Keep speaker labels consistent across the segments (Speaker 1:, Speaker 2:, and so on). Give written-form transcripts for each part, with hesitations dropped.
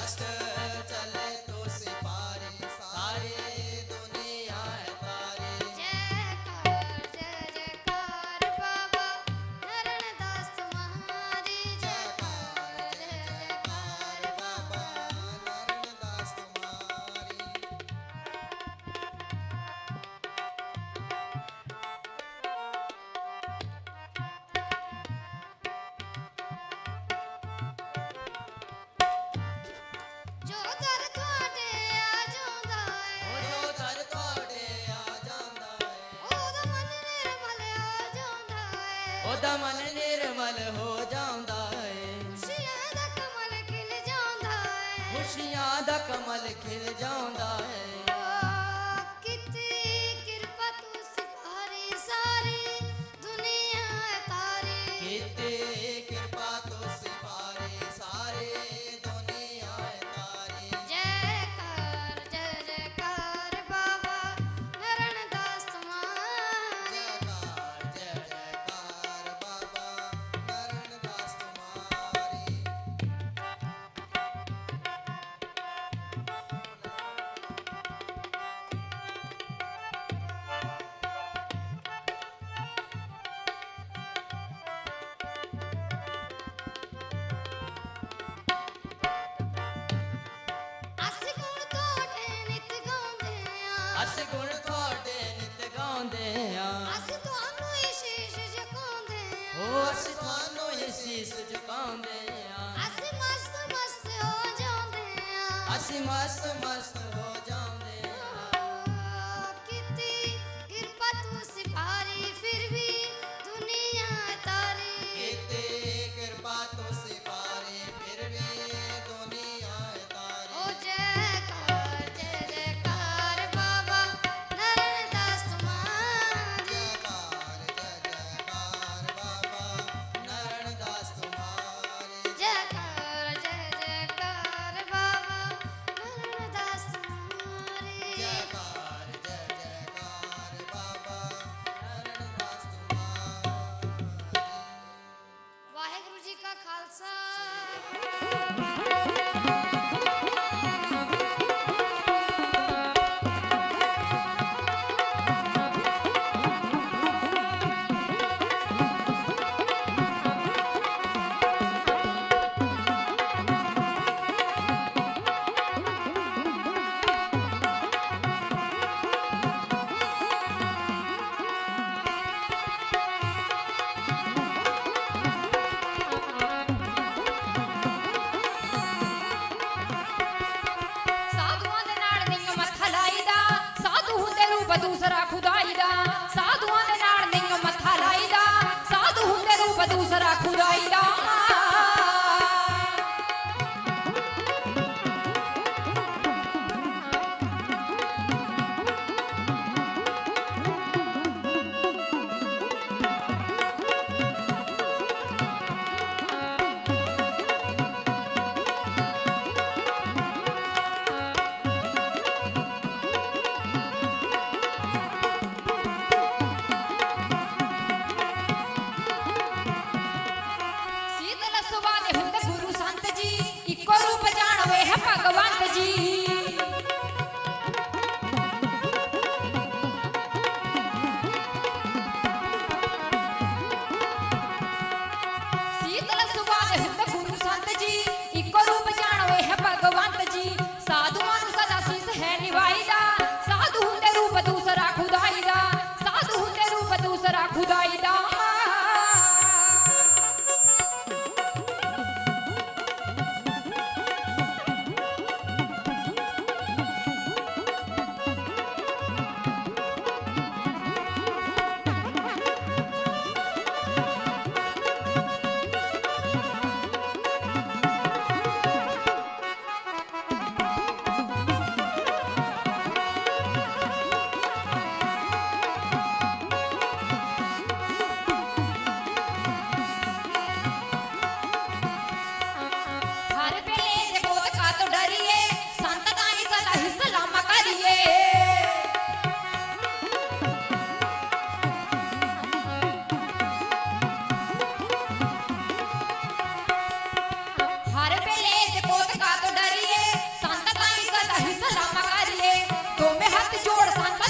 Speaker 1: मस्त चले तो सिपारी सारी दुनिया है तारी।
Speaker 2: जयकार जय जयकार बाबा नारायणदास तुम्हारी। जयकार जय जयकार बाबा।
Speaker 1: नारायणदास तुम्हारी।
Speaker 2: जो दर ਤੁਹਾਡੇ ਆ ਜਾਂਦਾ ਏ
Speaker 1: जो दर ਤੁਹਾਡੇ आ ਜਾਂਦਾ ਏ
Speaker 2: ਉਹਦਾ ਮਨ ਨਿਰਮਲ ਹੋ ਜਾਂਦਾ ਏ
Speaker 1: ਉਹਦਾ ਮਨ ਨਿਰਮਲ ਹੋ ਜਾਂਦਾ ਏ
Speaker 2: ਖੁਸ਼ੀਆਂ ਦਾ ਕਮਲ ਖਿਲ ਜਾਂਦਾ ਏ
Speaker 1: ਖੁਸ਼ੀਆਂ ਦਾ ਕਮਲ ਖਿਲ ਜਾਂਦਾ ਏ
Speaker 2: ਕਿਤੇ ਕਿਰਪਾ ਤੂੰ ਸਿਖਾਰੀ ਸਾਰੀ ਦੁਨੀਆ ਹੈ ਤਾਰੀ।
Speaker 1: ਕੀਤੇ ਕਿਰਪਾ ਤੋਂ ਸਿਪਾਰੇ ਸਾਰੇ ਦੁਨੀਆ ਹੈ ਤਾਰੀ।
Speaker 2: ਜੈਕਾਰ ਜੈ ਜੈਕਾਰ ਬਾਬਾ ਨਾਰਾਇਣਦਾਸ तुम्हारी।
Speaker 1: जयकार जय जयकार बाबा नारायणदास तुम्हारी।
Speaker 2: ਅਸੀਂ ਗੁਣ ਤੁਹਾਡੇ ਨਿਤ ਗਾਉਂਦੇ ਆਂ
Speaker 1: ਅਸੀਂ ਗੁਣ ਤੁਹਾਡੇ ਨਿਤ ਗਾਉਂਦੇ ਆਂ
Speaker 2: ਅਸੀਂ ਤੁਹਾਨੂੰ ਹੀ ਸ਼ੀਸ਼ ਝੁਕਾਉਂਦੇ ਆਂ
Speaker 1: ਹੋ ਅਸੀਂ ਤੁਹਾਨੂੰ ਹੀ ਸੀਸ ਝੁਕਾਉਂਦੇ ਆਂ
Speaker 2: ਅਸੀਂ ਮਸਤ ਮਸਤ ਹੋ ਜਾਂਦੇ ਆਂ
Speaker 1: ਅਸੀਂ ਮਸਤ ਮਸਤ ਹੋ ਜਾਂਦੇ ਆਂ
Speaker 2: ਕਿਤੇ ਕਿਰਪਾ ਤੂੰ ਸਿਪਾਰੀ ਫਿਰ ਵੀ ਦੁਨੀਆ ਤਾਰੀ।
Speaker 1: ਕੀਤੇ ਕਿਰਪਾ ਤੋਂ ਸਿਪਾਰੇ ਫਿਰ ਵੀ ਦੁਨੀਆ ਹੈ ਤਾਰੀ।
Speaker 2: ਓ ਜੈਕਾਰ ਜੈ ਜੈਕਾਰ ਬਾਬਾ ਨਾਰਾਇਣਦਾਸ तुम्हारी।
Speaker 1: जयकार जय जयकार बाबा नारायणदास तुम्हारी।
Speaker 2: जयकार जय जयकार बाबा नारायणदास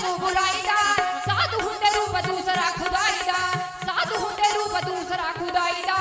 Speaker 3: तू बुलाईदा साधु हुंदे रूप दूसरा खुदाईदा साधु हुंदे रूप दूसरा खुदाईदा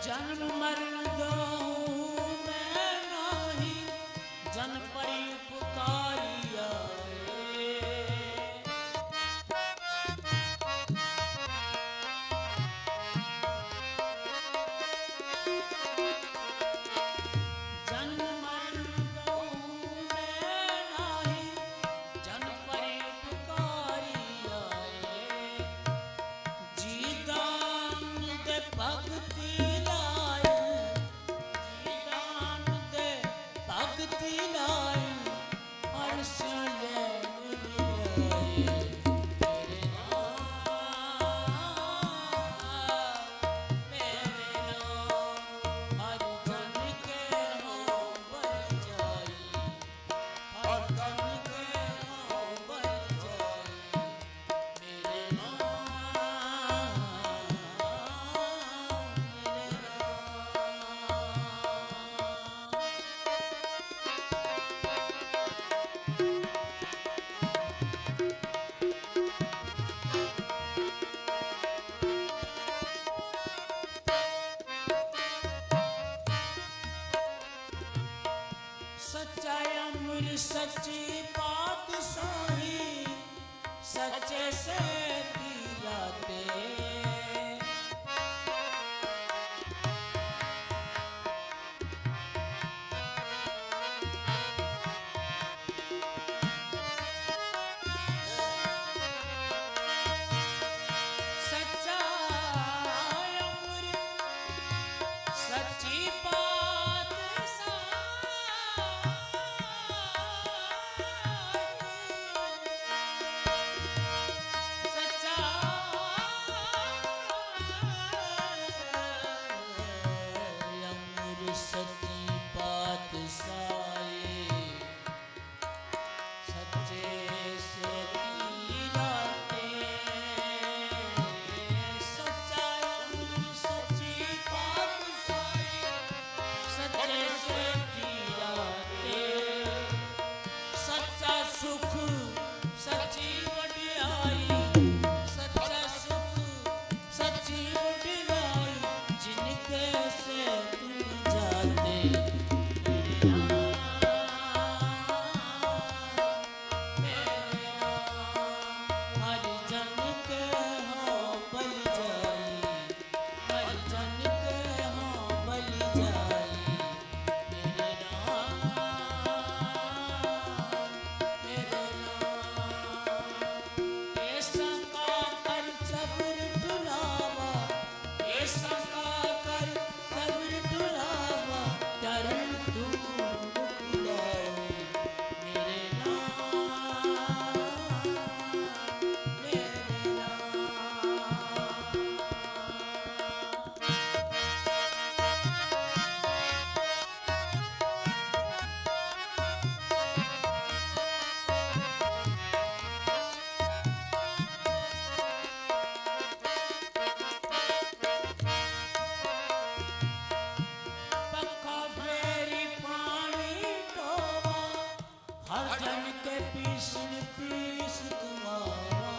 Speaker 4: जन्म मरण दो मैं नाही जन परी उपकारिया जन्म मरण दो मैं नाही जन परी उपकारिया जी दान दे भक्ति सच्चे से दिया ते सच्चा अमृत सच्ची बात सच्चा अमृत सच्ची बात साए सच्चे से तीराते सच्चा अमृत सच्ची बात साए सच्चे से तीराते सच्चा सुख सच्ची वडियाई सच्चा सुख सच्ची वडियाई जिनके से तुम जाते हर जन के हो बल जाई हर जन के हो बल जाई मेरे राम ऐसा का कर जबर डुलावा ऐसा का कर जबर डुलावा चरण तू मुकुलाए मेरे पक्का फेरी पानी टोवा हर जन के पीस तुम्हारा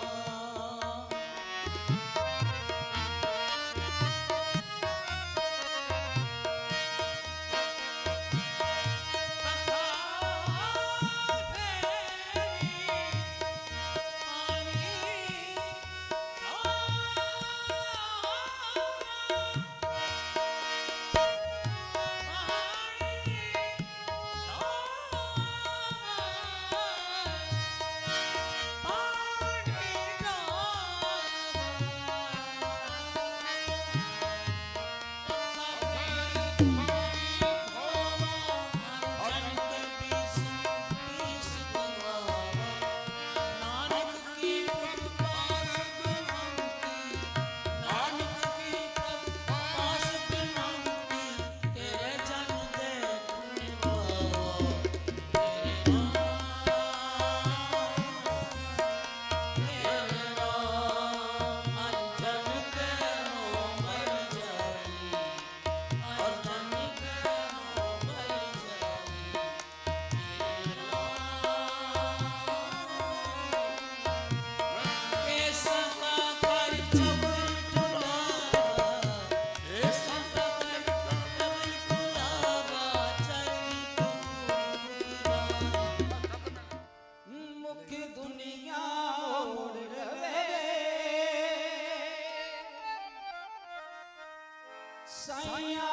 Speaker 4: साइया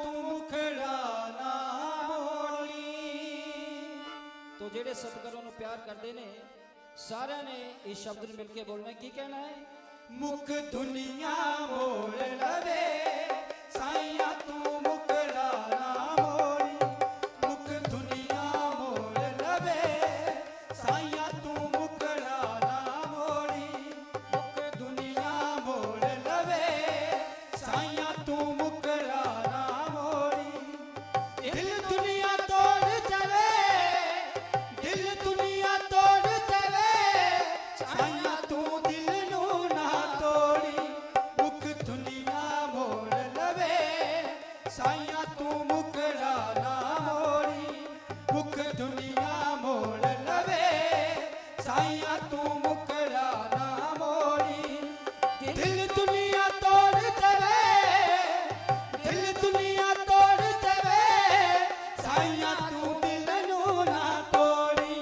Speaker 4: तो मुखड़ा ना मोड़ी तो जेड़े सतगुरों नु प्यार करते ने सारे ने इस शब्द में मिलके बोलना की कहना है मुख दुनिया मोड़ लवे साइया तू मुखड़ा ना मोड़ी मुख दुनिया मोड़ लवे साइया तू मुखड़ा ना मोड़ी मुख दुनिया मोड़ लवे साइया तू मुखड़ा ना मोड़ी दिल दुनिया तोड़ चले दिल दुनिया तोड़ चले साइया तू दिल नू ना तोड़ी मुख दुनिया मोड़ लवे साइया तू मुखड़ा ना मोड़ी मुख दुनिया मोड़ लवे साइया तू मुखड़ा ना मोड़ी दिल दुनिया तोड़ देवे दिल दुनिया तोड़ देवे साइया तू दिल नू ना तोड़ी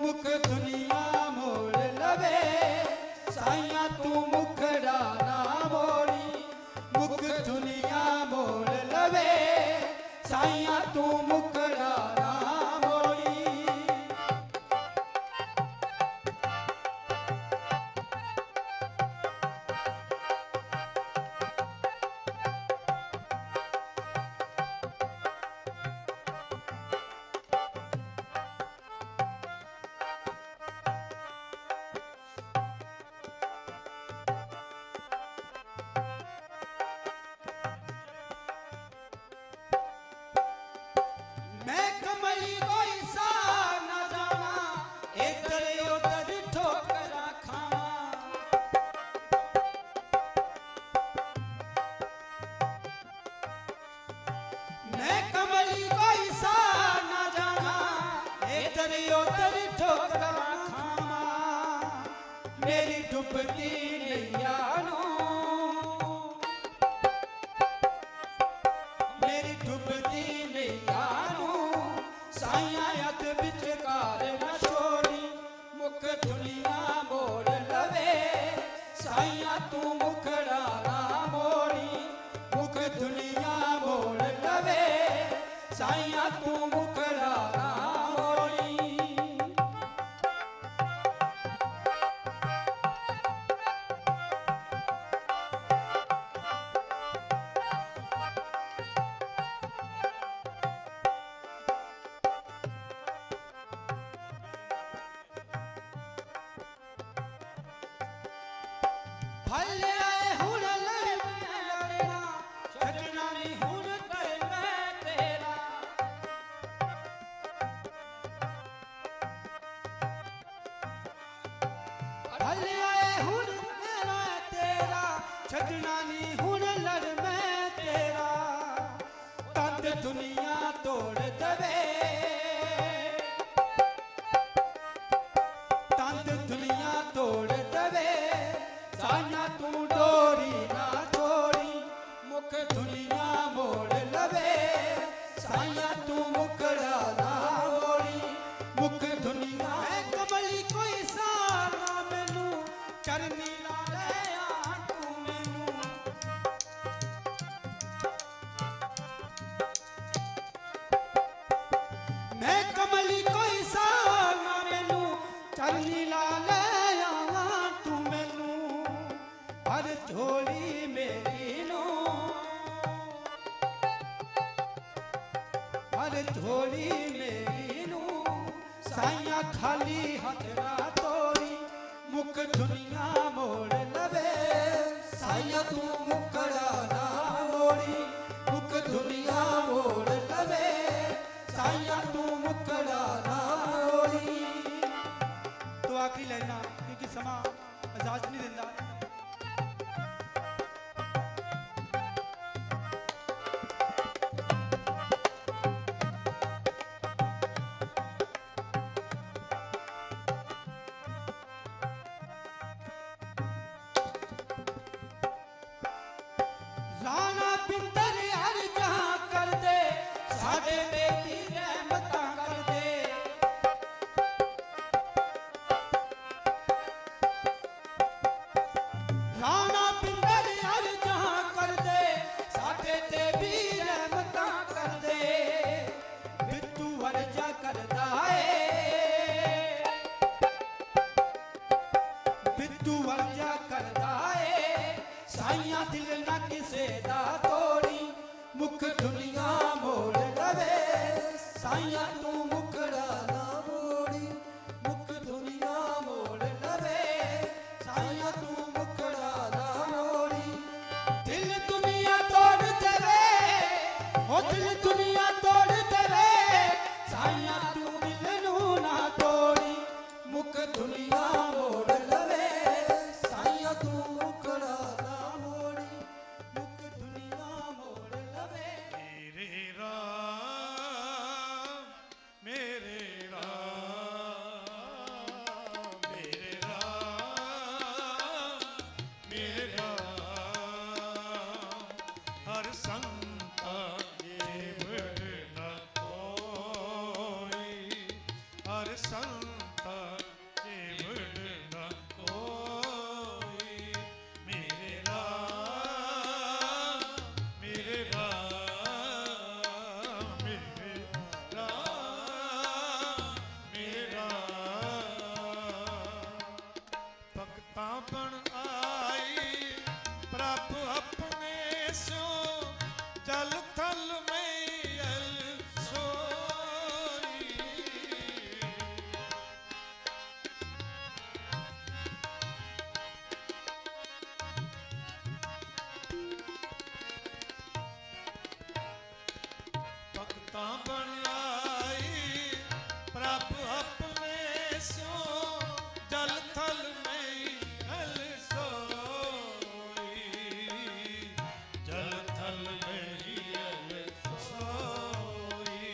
Speaker 4: मुख दुनिया मोड़ लवे साइया तू मुखड़ा ना मोड़ी मुख दुनिया मोड़ लवे साइया तू मुखड़ा ना मोड़ी मैं कमली कोई सा न जाना इधर उधर ठोकरा खावा मैं कमली कोई सा न जाना इधर उधर ठोकरा खावा मेरी डुबती नैया नो मेरी डुबती नैया साइया यद विचकार न छोड़ी मुख दुनिया मोड़ लवे साइया तू मुखड़ा ना मोड़ी मुख दुनिया मोड़ लवे साइया तू मुखड़ा ना मोड़ी भले आए हुन लड़ मेरा छड़ना नहीं हुन ते मैं तेरा भले आए हुन मेरा तेरा छड़ना नहीं हुन लड़ मैं तेरा तंद दुनिया तोड़ दवे तंद दुनिया तोड़ दवे साइया तू डोरी ना तोड़ी मुख दुनिया मोड़ लवे साइया तू मुखड़ा ना मोड़ी मुख दुनिया है कमली कोई सारा मैनू चरनी ला ले आ तू मैनू मैं कमली कोई सारा मैनू चरनी ला ले हर झोली मेरी नो हर झोली मेरी नो साइया खाली हाथ ना तोड़ी मुख दुनिया मोड़ लवे साइया तू मुखड़ा ना मोड़ी मुख दुनिया मोड़ लवे साइया तू मुखड़ा ना मोड़ी तो आखिरी लाइना क्योंकि समा इजाजत नहीं देता राणा पिंदर हर जहां कर दे साडे बेटी रहमतां कर दे राणा पिंदर हर जहां कर दे साडे ते भी रहमतां कर दे बिट्टू वर्जा करदा है बिट्टू वर्जा करदा है साइया दिल ना किसे दा तोड़ी मुख दुनिया मोड़ लवे साइया तू मुखड़ा ना मोड़ी मुख दुनिया मोड़ लवे साइया तू मुखड़ा ना मोड़ी दिल दुनिया तोड़ देवे ओ दिल दुनिया तोड़ देवे साइया तू दिल नू ना तोड़ी मुख दुनिया मोड़ लवे साइया तू मुखड़ा
Speaker 5: हर संता ये बन आई प्रभ अपने सो जल थल में अल सोई भक्ता बन आई प्रभ अपने सो जल थल में अल सोई जल थल में अल सोई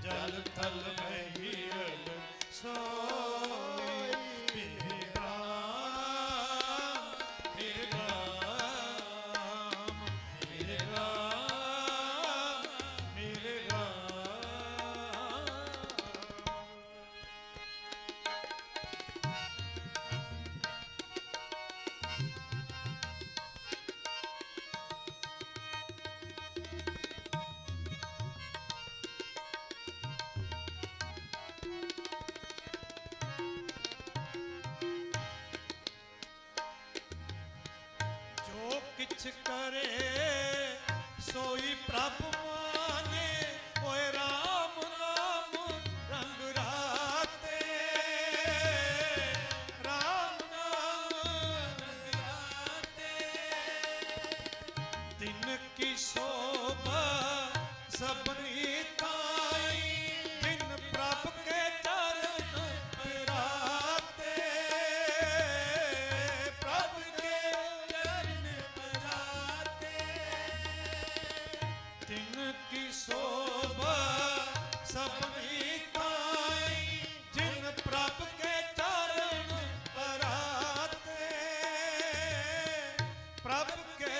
Speaker 5: जल थल में अल सोई मेरे राम मेरे राम मेरे राम मेरे राम जो किछ करे सोई प्रभु माने ओए राम नाम रंग राते राम नाम रंग राते दिन की शोभा सबनी ताई दिन प्रभ के चरण पराते प्रभ के चरण पराते दिन की शोभा सबनी ताई जिन प्रभ के चरण पराते प्रभ के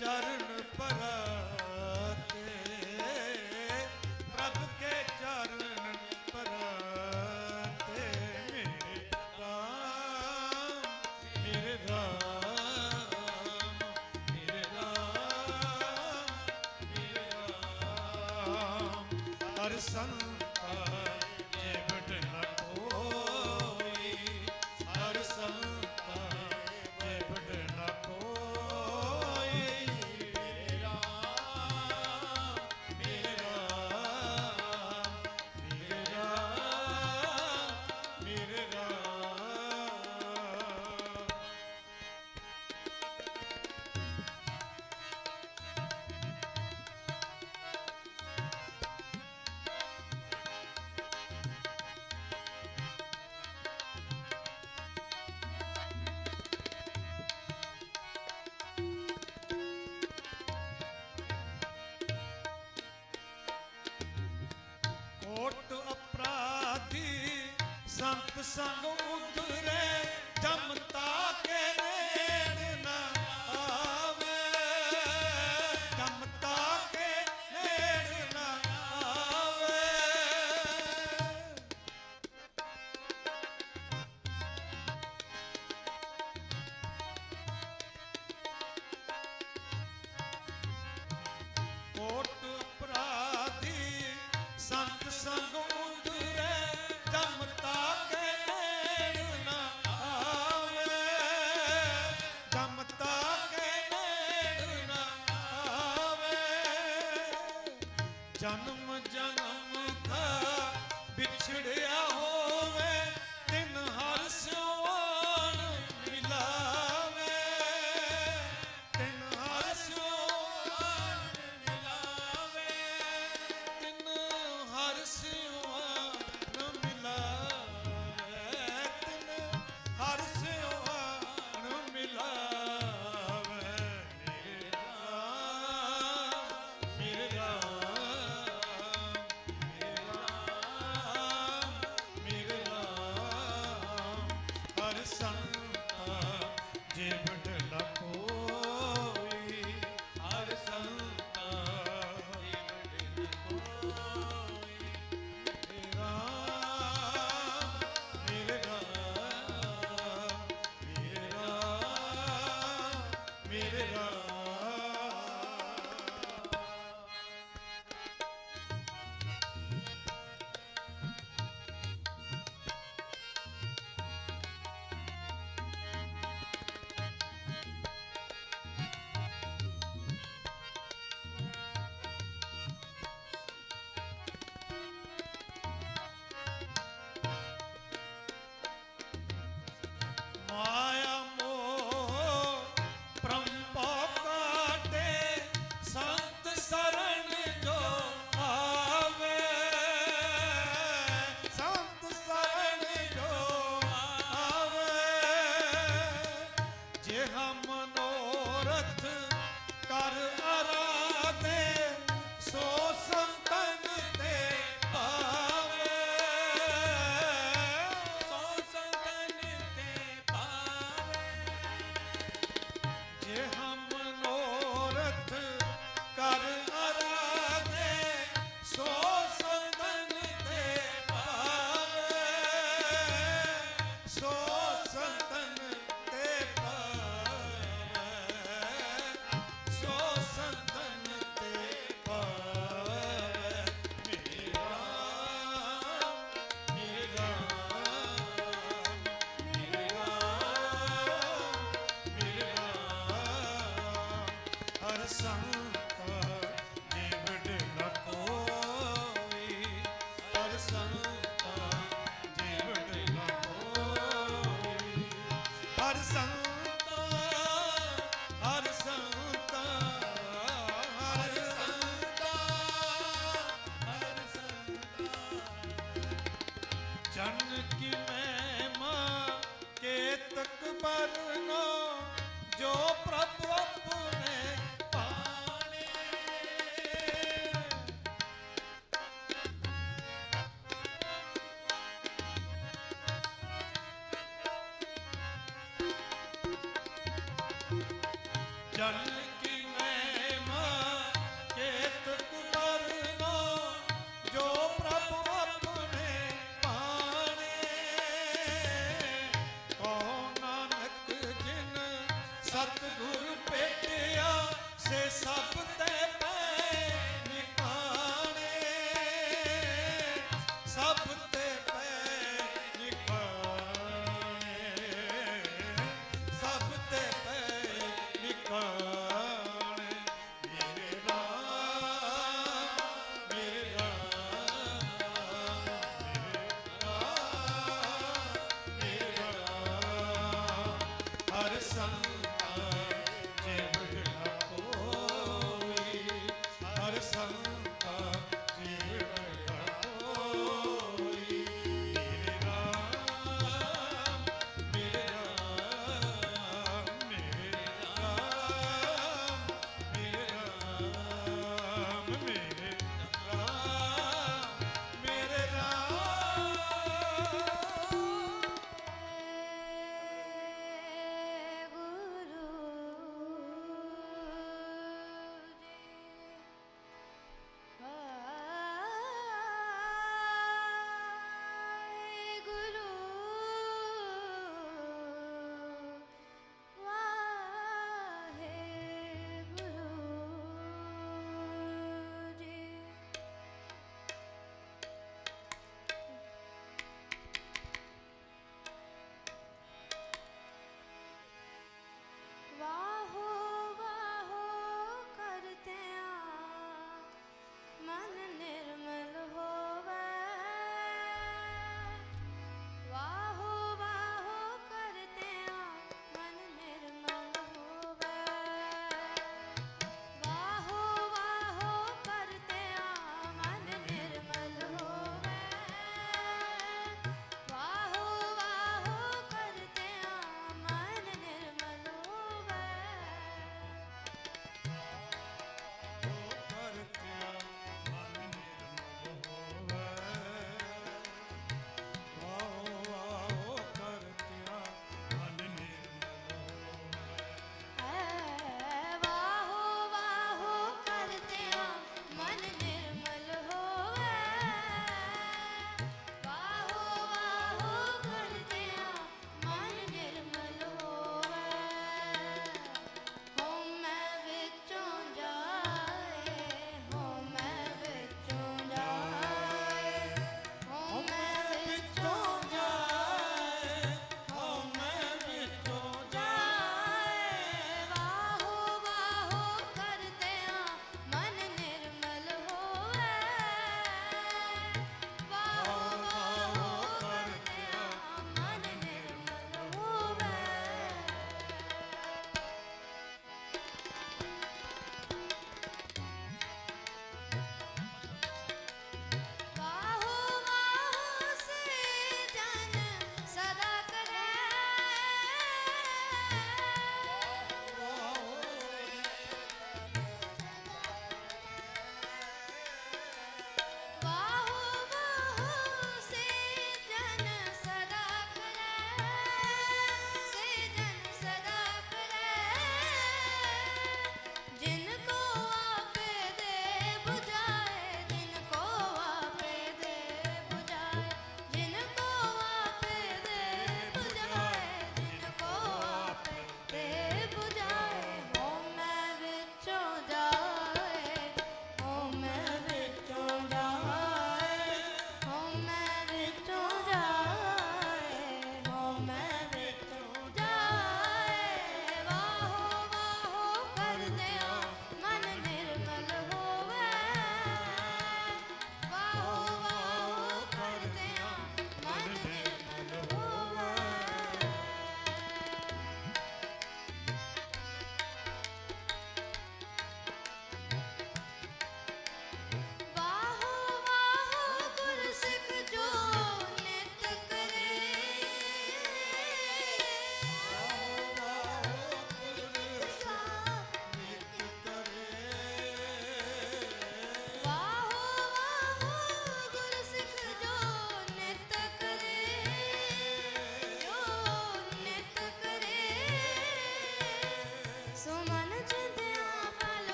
Speaker 5: चरण पराते प्रभ के चरण पराते मेरे राम मेरे राम मेरे राम हर संता ये बट न कोई हर संता ये बट न कोई मेरे राम मेरे राम मेरे राम मेरे राम कोट अपराधी संत संग उतरे जमता के नेड़ न आवे जमता के नेड़ न आवे कोट अपराधी संत संग उतरे जमता के नेड़ न आवे ਹਰ ਸੰਤਾ ਹਰ ਸੰਤਾ ਹਰ ਸੰਤਾ ਹਰ ਸੰਤਾ ਜਨ ਕੀ ਮਹਿਮਾ ਕੇਤਕ ਬਰਨੋ ਜੋ ਪ੍ਰਭ ਆਪਣੇ ਪਾਣੇ ਜਨ ਕੀ ਮਹਿਮਾ ਕੇਤਕ ਬਰਨੋ ਜੋ ਪ੍ਰਭ ਆਪਣੇ ਪਾਣੇ ਕਹੋ ਨਾਨਕ ਜਿਨ ਸਤਿਗੁਰ ਭੇਟਿਆ ਸੇ ਸਭ ਤੇ ਪੈ ਨਿਕਾਣੇ ਸਭ ਤੇ ਪੈ ਨਿਕਾਣੇ ਸਭ ਤੇ ਪੈ ਨਿਕਾਣੇ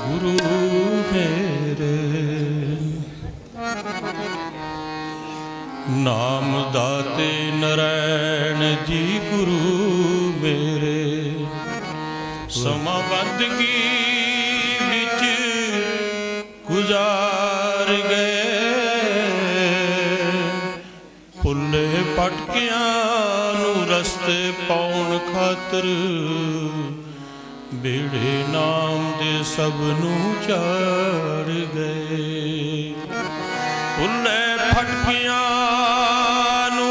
Speaker 5: गुरु मेरे। नाम दाते नारायण जी गुरु मेरे। समाबंदगी विच गुजार गए, फुल्ले पटकियां नू रस्ते पाउण खातर बेड़े नाम दे सब नू चार गए। फुल्ले फटकियां नू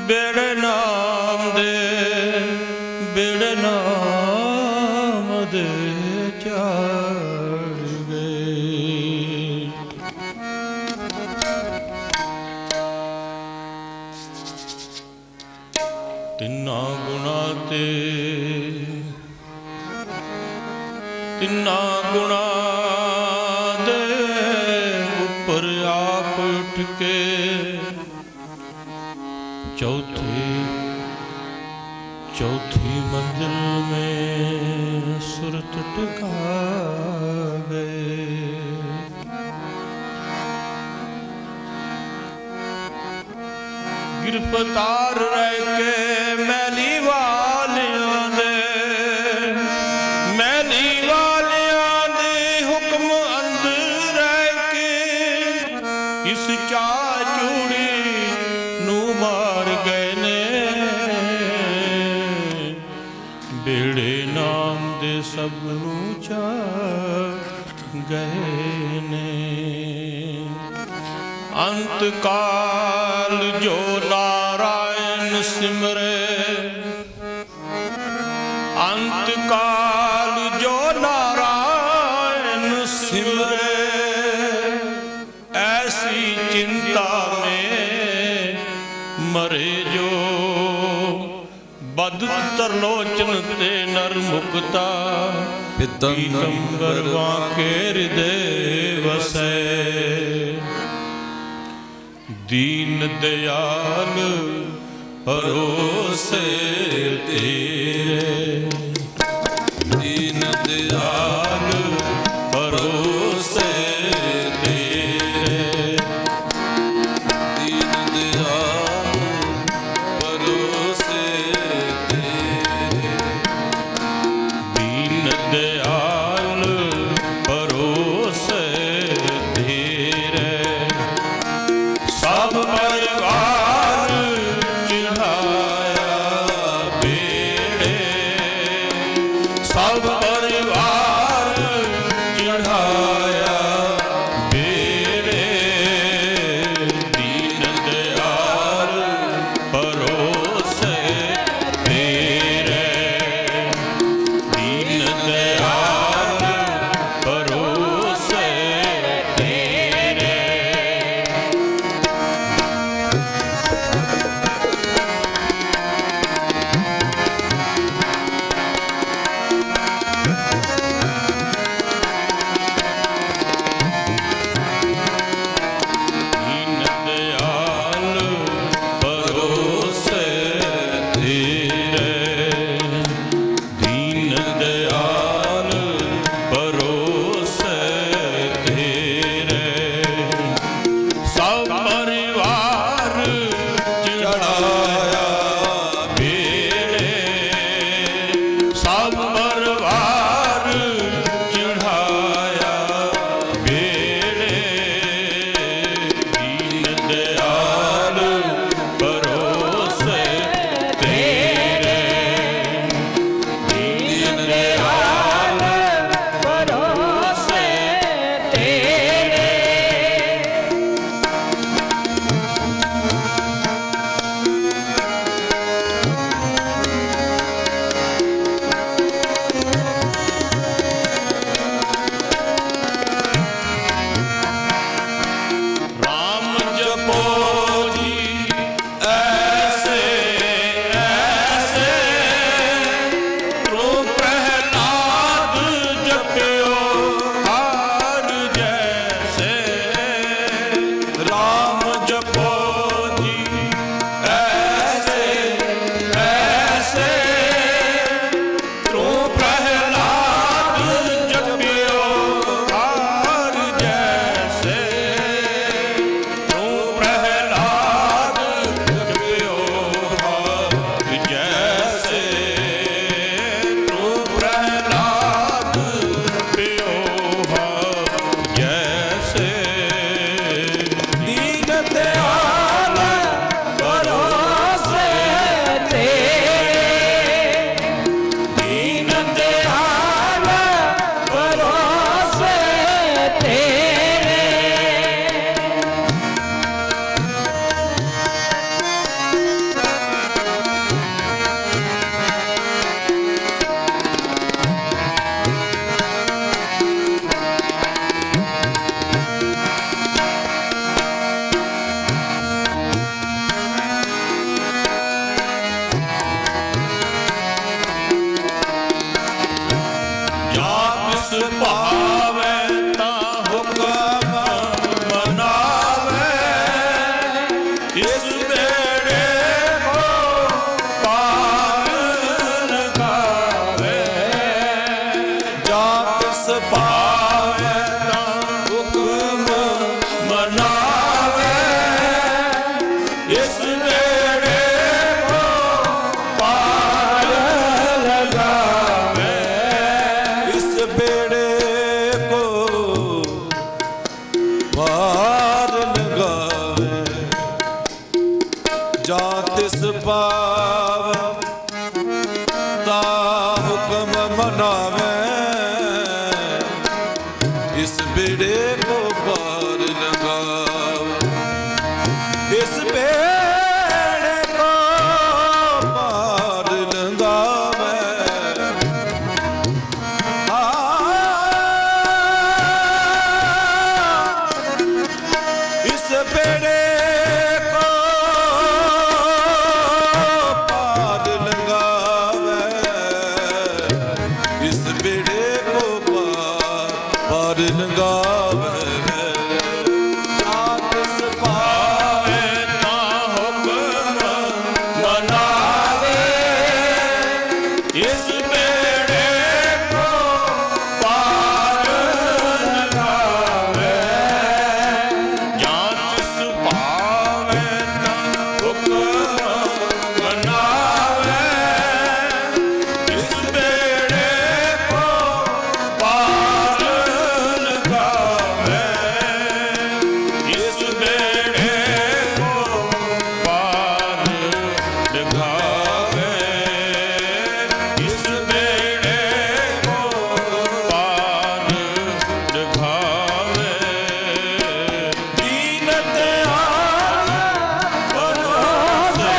Speaker 5: बेड़े नाम दे, बेड़े नाम दे चार गए। तिन्ना गुणा ते, तिन्ना गुणा दे उपर आप उठ के चौथी मंजिल में सुरत टिका गए। गिरफ्तार रह के मैली वालियां दे, मैली वालियां दे हुक्म अंदर रह के इस चा चूड़ी नू मार गए ने। बेड़े नाम दे सब नू चार गए ने। अंत काल जो नारायण सिमरे, अंत काल जो नारायण सिमरे, ऐसी चिंता में मरे जो। बद तरलोचन ते नर मुक्ता, पीतंबर वाके हृदय वसै। दीन दयाल भरोसे तेरे, दीन दयाल भरोसे तेरे, दीन दयाल भरोसे तेरे, दीन दयाल भरोसे तेरे। सब परिवार चिढ़ाया इस बेड़े को पार लगावे, इस बेड़े को पार लगावे। इस बेड़े को पार लगावे, इस बेड़े को पार लगावे। आतिश पावे ता हुक्म मनावे, इस बेड़े को पार लगावे। जातिश पावे ता हुक्म मनावे, इस बेड़े को पार लगावे, इस बेड़े को पार लगावे, इस बेड़े को पार लगावे। दीन दयाल भरोसे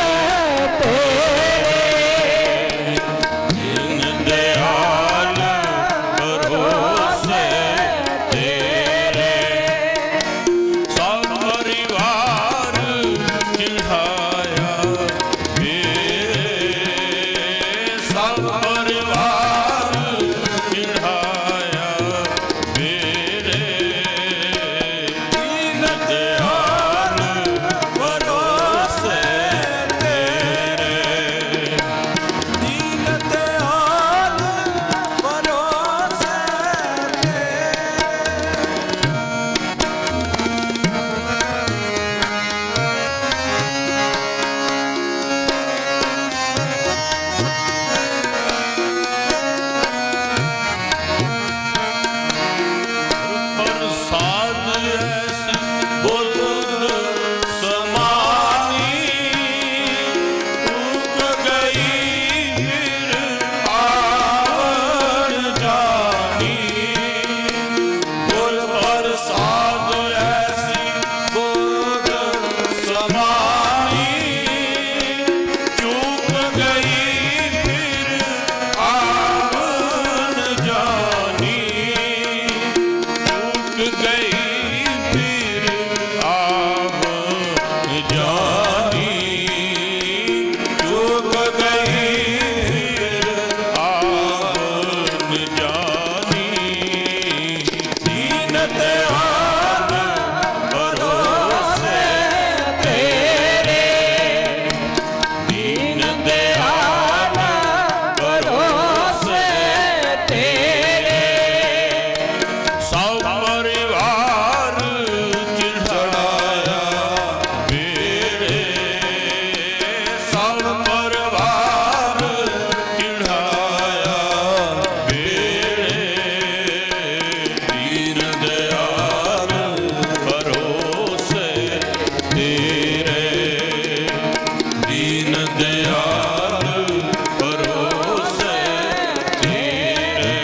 Speaker 5: तेरे, दीन दयाल भरोसे तेरे, सब परिवार चिढ़ाया मेरे, सब परिवार चिढ़ाया मेरे। दीन दयाल भरोसे तेरे, दीन दयाल भरोसे प्रसाद ऐसी बुलंद समानी, उग गई फिर आवन जानी। बोल प्रसाद ऐसी बुलंद समानी, चूक गई फिर आवन जानी, चूक गई फिर आवन जानी, चूक गई फिर आवन जानी। दीन दयाल भरोसे तेरे, दीन दयाल भरोसे तेरे, सब परिवार चिढ़ाया मेरे, सब परिवार चिढ़ाया मेरे। दीन दयाल भरोसे तेरे, दीन दयाल भरोसे तेरे।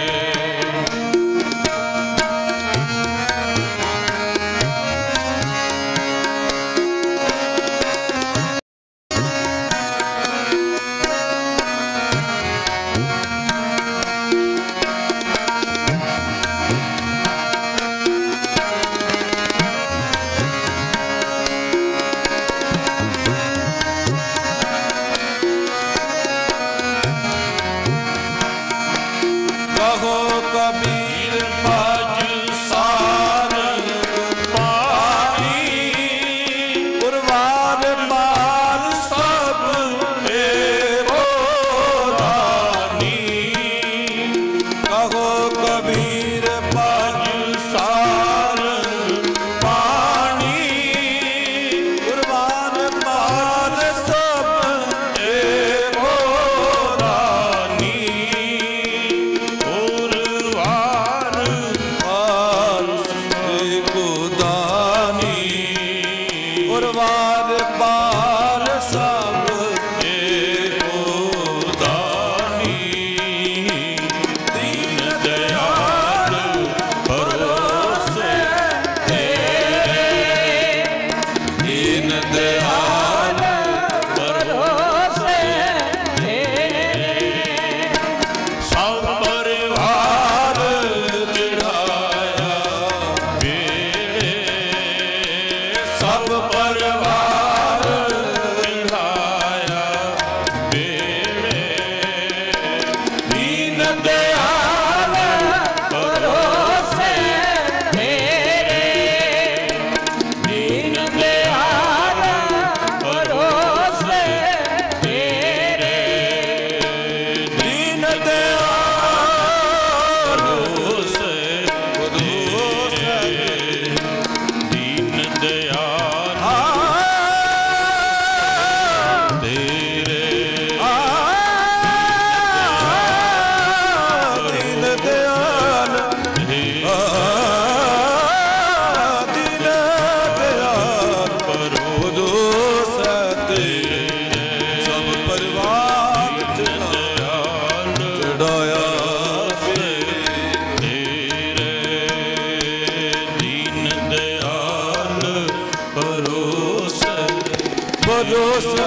Speaker 5: ਪਰੋਸਤ।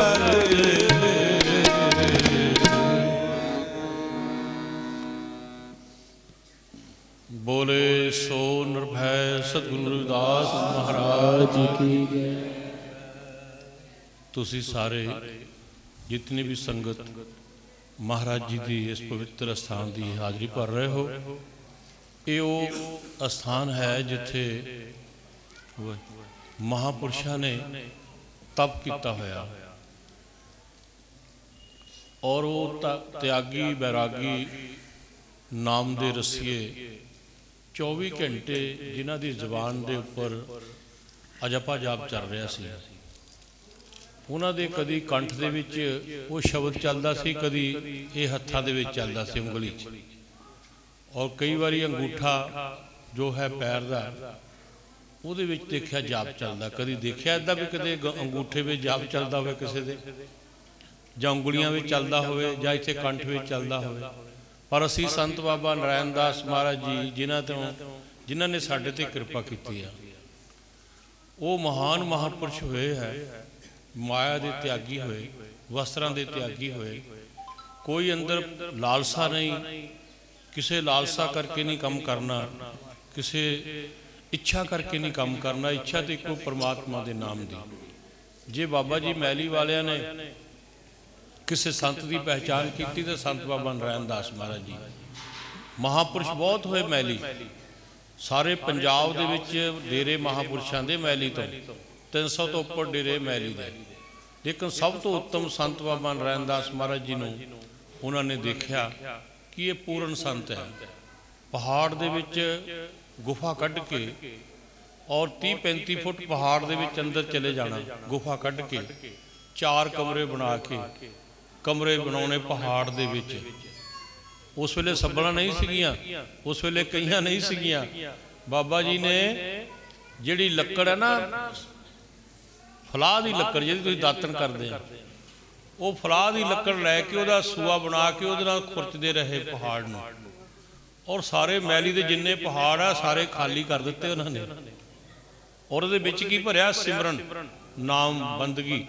Speaker 5: बोले सो निर्भय सतगुरु रविदास महाराज की जय। तुसी सारे जितनी भी संगत महाराज जी की इस पवित्र स्थान की हाजरी भर रहे हो, ये वो स्थान है जिथे महापुरुषों ने तप किया होया और वो त्यागी बैरागी नाम दे रसीए 24 घंटे जिन्हां दी जबान दे उपर अजपा जाप चल रहा सी। उन्हां दे कदी कंठ दे विच वो शब्द चलदा सी, कदी ये हत्थां दे विच चलदा सी उंगली च, और कई बारी अंगूठा जो है पैर दा उहदे विच देखिया जाप चलदा। कदी देखिया इदां भी कदे अंगूठे विच जाप चलदा होवे किसे दे, जां उंगलियां विच चलदा होवे, जां इत्थे कंठ विच चलदा होवे। पर असी संत बाबा नारायण दास महाराज जी जिन्हां ने साडे ते कृपा की है, वो महान महापुरुष हुए है, माया दे त्यागी हुए, वस्त्रां दे त्यागी हुए। कोई अंदर लालसा नहीं, किसे लालसा करके नहीं काम करना, किसे इच्छा करके नहीं काम करना। इच्छा तो एको परमात्मा दे नाम दी। जे बाबा जी मैली वालियां ने किसी संत की पहचान की तो संत बाबा नारायण दास महाराज जी महापुरुष बहुत हुए मैली। सारे पंजाब दे विच डेरे महापुरुषों के मैली तो 300 तो उपर डेरे मैली दे, लेकिन सब तो उत्तम संत बाबा नारायण दास महाराज जी ने उन्होंने देखा कि ये पूर्ण संत है। पहाड़ दे विच गुफा कढ़ के और 30-35 फुट पहाड़ दे विच अंदर चले जाना, गुफा कढ़ के 4 कमरे बना के, कमरे बनाने पहाड़ दे विच। उस वेले सब्बलां नहीं सीगियां, उस वेले कईयां नहीं सीगियां। बाबा जी ने जिहड़ी लक्कड़ है ना, फलाह दी लक्कड़ जिहदी तुसीं दातन करदे आ, वो फलाह दी लक्कड़ लैके उहदा सूआ बना के उहदे नाल खुरचदे रहे पहाड़ नूं, और सारे मैली दे जिन्ने पहाड़ आ सारे खाली कर दिते उन्होंने। और उहदे विच की भरिया सिमरन नाम बंदगी,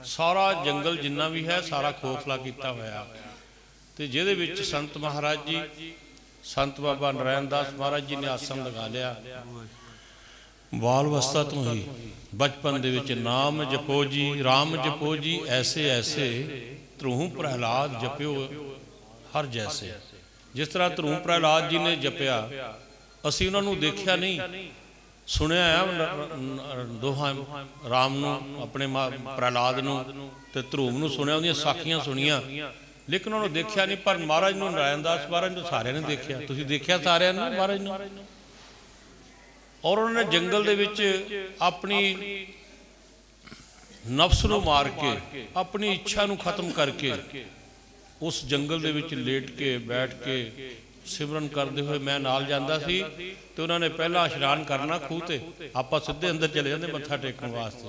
Speaker 5: सारा जंगल जिन्ना भी है सारा खोखला किया होया। तो जिहदे विच संत महाराज जी, संत बाबा नारायण दास महाराज जी ने आसन लगा लिया। बाल अवस्था तो ही बचपन दे विच नाम जपो जी, राम जपो जी, ऐसे ऐसे ध्रुव प्रहलाद जपियो हर जैसे। जिस तरह ध्रुव प्रहलाद जी ने जपिया, असी उन्होंने देखा नहीं, सुनिया दोहां राम नूं अपने प्रहलाद नूं ते ध्रुव नूं सुनिया, उहदियां साखियां सुनिया, लेकिन उन्होंने देखा नहीं। पर महाराज नूं नारायण दास महाराज नूं सारिਆਂ ने देखा। तुसीं देखिया सारिਆਂ ने महाराज नूं। और उन्होंने जंगल दे विच अपनी नफ्स नूं मार के, अपनी इच्छा नूं खत्म करके उस जंगल दे विच लेट के बैठ के सिमरन करते हुए मैं नाल जांदा सी। तो उन्होंने पहला इशनान करना खूह ते, आपां सीधे अंदर चले जाते मत्था टेकण वास्ते।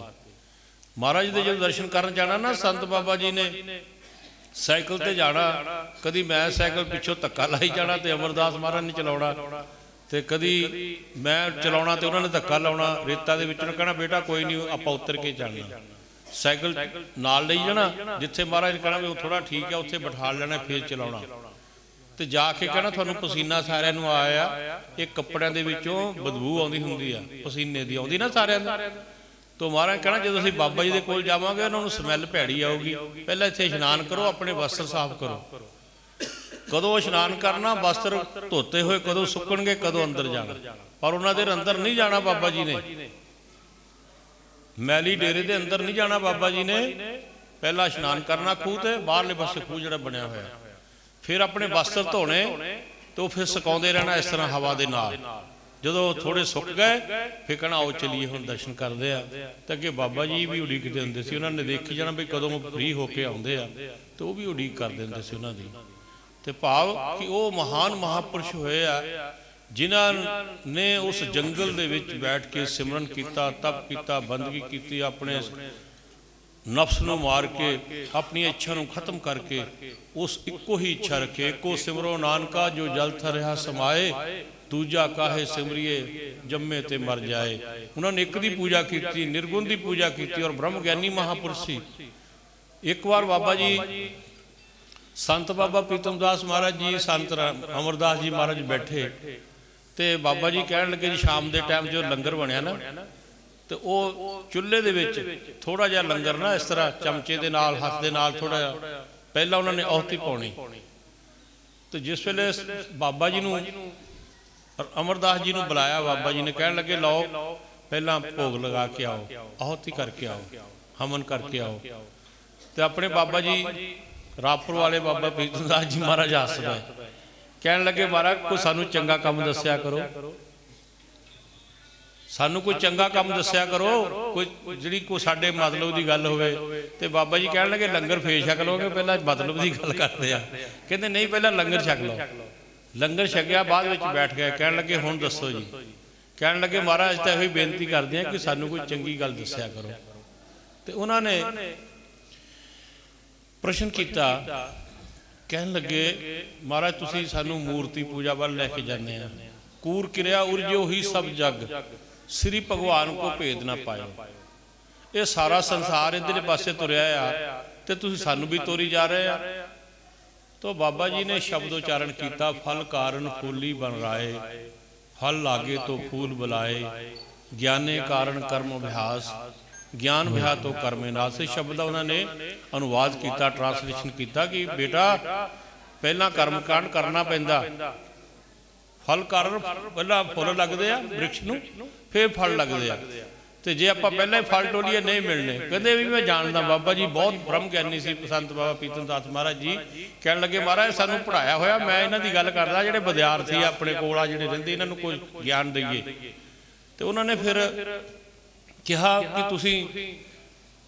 Speaker 5: महाराज जी दे जदों दर्शन करन जाना ना, संत बाबा जी ने साइकिल ते जाना, कदी मैं साइकिल पिछों धक्का लाई जाना तो अमरदास महाराज ने चलाउणा, तो कदी मैं चलाउणा तो उन्होंने धक्का लाउणा रेता दे विच। कहना बेटा कोई नहीं आपां उतर के जाना, साइकिल नाल लई जाना, जिथे महाराज कहना भी थोड़ा ठीक है उत्थे बिठा लेना, फिर चलाउणा। तो जाके कहना थानू पसीना सारिਆਂ ਨੂੰ आया, एक कपड़िਆਂ ਦੇ ਵਿੱਚੋਂ बदबू आउंदी हुंदी आ, पसीने दी आउंदी ना सारिਆਂ ਨੂੰ। तो महाराज कहना जो असीं बाबा जी दे कोल जावांगे उन्हां नूं स्मैल भैड़ी आऊगी, पहले इत्थे इशनान करो, अपने वस्त्र साफ करो। कदों इशनान करना, वस्त्र धोते हुए कदों सुक्कणगे, कदों अंदर जाना। पर उन्हां दे अंदर नहीं जाना बाबा जी ने, मैली डेरे दे अंदर नहीं जाना बाबा जी ने। पहला इशनान करना खूह ते, बाहरले पासे खूह जिहड़ा बनिया होया, फिर अपने वस्त्र धोने, तो फिर सुकाउंदे रहना इस तरह हवा दे नाल। जदों थोड़े सुक गए फिर कहना आओ चलीए हुण दर्शन करदे आ। तो अगे बाबा जी भी उड़ीकदे हुंदे सी, उन्होंने देखी जाना भी कदों फ्री होके आउंदे आ, तो वो भी उड़ीक करदे हुंदे सी उन्हां दी। ते भाव कि वो महान महापुरुष होए आ जिन्हां ने उस जंगल दे विच बैठ के सिमरन कीता, तप कीता, बंदगी कीती, अपने नफ्स नूं मार के अपनी इच्छा नूं खत्म करके उस इक्को ही इच्छा रखे। एको सिमरो नानका जो जल थरिया समाए, ਦੂਜਾ ਕਾਹੇ ਸਿਮਰਿਏ ਜੰਮੇ ਤੇ ਮਰ ਜਾਏ। ਉਹਨਾਂ ਨੇ ਇੱਕ ਦੀ ਪੂਜਾ ਕੀਤੀ, ਨਿਰਗੁਣ ਦੀ ਪੂਜਾ ਕੀਤੀ ਔਰ ਬ੍ਰਹਮ ਗਿਆਨੀ ਮਹਾਪੁਰਸ਼ ਸੀ। ਇੱਕ ਵਾਰ ਬਾਬਾ ਜੀ ਸੰਤ ਬਾਬਾ ਪ੍ਰੀਤਮਦਾਸ ਮਹਾਰਾਜ ਜੀ, ਸੰਤ ਅਮਰਦਾਸ ਜੀ ਮਹਾਰਾਜ ਬੈਠੇ ਤੇ ਬਾਬਾ ਜੀ ਕਹਿਣ ਲੱਗੇ ਜੀ ਸ਼ਾਮ ਦੇ ਟਾਈਮ ਜੋ ਲੰਗਰ ਬਣਿਆ ਨਾ, ਤੇ ਉਹ ਚੁੱਲ੍ਹੇ ਦੇ ਵਿੱਚ ਥੋੜਾ ਜਿਹਾ ਲੰਗਰ ਨਾ ਇਸ ਤਰ੍ਹਾਂ ਚਮਚੇ ਦੇ ਨਾਲ, ਹੱਥ ਦੇ ਨਾਲ ਥੋੜਾ ਜਿਹਾ ਪਹਿਲਾਂ ਉਹਨਾਂ ਨੇ ਆਹੁਤੀ ਪਾਉਣੀ। ਤੇ ਜਿਸ ਵੇਲੇ ਬਾਬਾ ਜੀ ਨੂੰ ਅਮਰਦਾਸ ਜੀ ਨੂੰ ਬੁਲਾਇਆ, ਬਾਬਾ ਜੀ ਨੇ ਕਹਿਣ ਲੱਗੇ ਲਓ ਪਹਿਲਾਂ ਭੋਗ ਲਗਾ ਕੇ ਆਓ, ਆਹੁਤੀ ਕਰਕੇ ਆਓ, ਹਵਨ ਕਰਕੇ ਆਓ। ਤੇ ਆਪਣੇ ਬਾਬਾ ਜੀ ਰਾਪੁਰ ਵਾਲੇ ਬਾਬਾ ਪ੍ਰੀਤਮਦਾਸ ਜੀ ਮਹਾਰਾਜ ਹੱਸਦੇ ਕਹਿਣ ਲੱਗੇ ਮਹਾਰਾਜ ਕੋਈ ਸਾਨੂੰ ਚੰਗਾ ਕੰਮ ਦੱਸਿਆ ਕਰੋ, ਸਾਨੂੰ ਕੋਈ ਚੰਗਾ ਕੰਮ ਦੱਸਿਆ ਕਰੋ, ਕੋਈ ਜਿਹੜੀ ਕੋਈ ਸਾਡੇ ਮਤਲਬ ਦੀ ਗੱਲ ਹੋਵੇ। ਤੇ ਬਾਬਾ ਜੀ ਕਹਿਣ ਲੱਗੇ ਲੰਗਰ ਫੇਰ ਛਕ ਲਓਗੇ, ਪਹਿਲਾਂ ਮਤਲਬ ਦੀ ਗੱਲ ਕਰਦੇ ਆ। ਕਹਿੰਦੇ ਨਹੀਂ ਪਹਿਲਾਂ ਲੰਗਰ ਛਕ ਲਓ। ਲੰਗਰ ਛਕਿਆ, ਬਾਅਦ ਵਿੱਚ ਬੈਠ ਗਏ। ਕਹਿਣ ਲੱਗੇ ਹੁਣ ਦੱਸੋ ਜੀ। ਕਹਿਣ ਲੱਗੇ ਮਹਾਰਾਜ ਤਾਂ ਇਹੋ ਹੀ ਬੇਨਤੀ ਕਰਦੇ ਆ ਕਿ ਸਾਨੂੰ ਕੋਈ ਚੰਗੀ ਗੱਲ ਦੱਸਿਆ ਕਰੋ। ਤੇ ਉਹਨਾਂ ਨੇ ਪ੍ਰਸ਼ਨ ਕੀਤਾ, ਕਹਿਣ ਲੱਗੇ ਮਹਾਰਾਜ ਤੁਸੀਂ ਸਾਨੂੰ ਮੂਰਤੀ ਪੂਜਾ ਵੱਲ ਲੈ ਕੇ ਜਾਂਦੇ ਆ। ਕੂਰ ਕਿਰਿਆ ਉਰਜੋ ਹੀ ਸਭ ਜਗ, ਸ੍ਰੀ ਭਗਵਾਨ ਕੋ ਭੇਦ ਨਾ ਪਾਇਓ। ਇਹ ਸਾਰਾ ਸੰਸਾਰ ਇੱਧਰਲੇ ਪਾਸੇ ਤੁਰਿਆ ਆ ਤੇ ਤੁਸੀਂ ਸਾਨੂੰ ਵੀ ਤੋਰੀ ਜਾ ਰਹੇ ਆ। ਤੋ ਬਾਬਾ ਜੀ ਨੇ ਸ਼ਬਦ ਉਚਾਰਨ ਕੀਤਾ, ਫਲ ਕਾਰਨ ਫੂਲੀ ਬਨ ਰਾਏ, ਫਲ ਲਾਗੇ ਤੋਂ ਫੂਲ ਬੁਲਾਏ, ਗਿਆਨੇ ਕਾਰਨ ਕਰਮ ਅਭਿਆਸ, ਗਿਆਨ ਵਿਆਹ ਤੋਂ ਕਰਮੇ ਨਾਸ। ਇਸ ਸ਼ਬਦ ਦਾ ਉਹਨਾਂ ਨੇ ਅਨੁਵਾਦ ਕੀਤਾ, ਟ੍ਰਾਂਸਲੇਸ਼ਨ ਕੀਤਾ ਕਿ ਬੇਟਾ ਪਹਿਲਾਂ ਕਰਮ ਕਾਂਡ ਕਰਨਾ ਪੈਂਦਾ, ਫਲ ਕਾਰਨ ਪਹਿਲਾਂ ਫੁੱਲ ਲੱਗਦੇ ਆ ਬ੍ਰਿਕਸ਼ ਨੂੰ, ਫਿਰ ਫਲ ਲੱਗਦੇ ਆ। ਤੇ ਜੇ ਆਪਾਂ ਪਹਿਲਾਂ ਹੀ ਫਲ ਟੋਲੀਏ ਨਹੀਂ ਮਿਲਣੇ। ਕਹਿੰਦੇ ਵੀ ਮੈਂ ਜਾਣਦਾ ਬਾਬਾ ਜੀ ਬਹੁਤ ਬ੍ਰਹਮ ਗਿਆਨੀ ਸੀ ਸੰਤ ਬਾਬਾ ਪ੍ਰੀਤਮਦਾਸ ਮਹਾਰਾਜ ਜੀ। ਕਹਿਣ ਲੱਗੇ ਮਹਾਰਾਜ ਸਾਨੂੰ ਪੜ੍ਹਾਇਆ ਹੋਇਆ, ਮੈਂ ਇਹਨਾਂ ਦੀ ਗੱਲ ਕਰਦਾ ਜਿਹੜੇ ਵਿਦਿਆਰਥੀ ਆਪਣੇ ਕੋਲ ਆ ਜਿਹੜੇ ਰਹਿੰਦੇ, ਇਹਨਾਂ ਨੂੰ ਕੋਈ ਗਿਆਨ ਦਈਏ। ਤੇ ਉਹਨਾਂ ਨੇ ਫਿਰ ਕਿਹਾ ਕਿ ਤੁਸੀਂ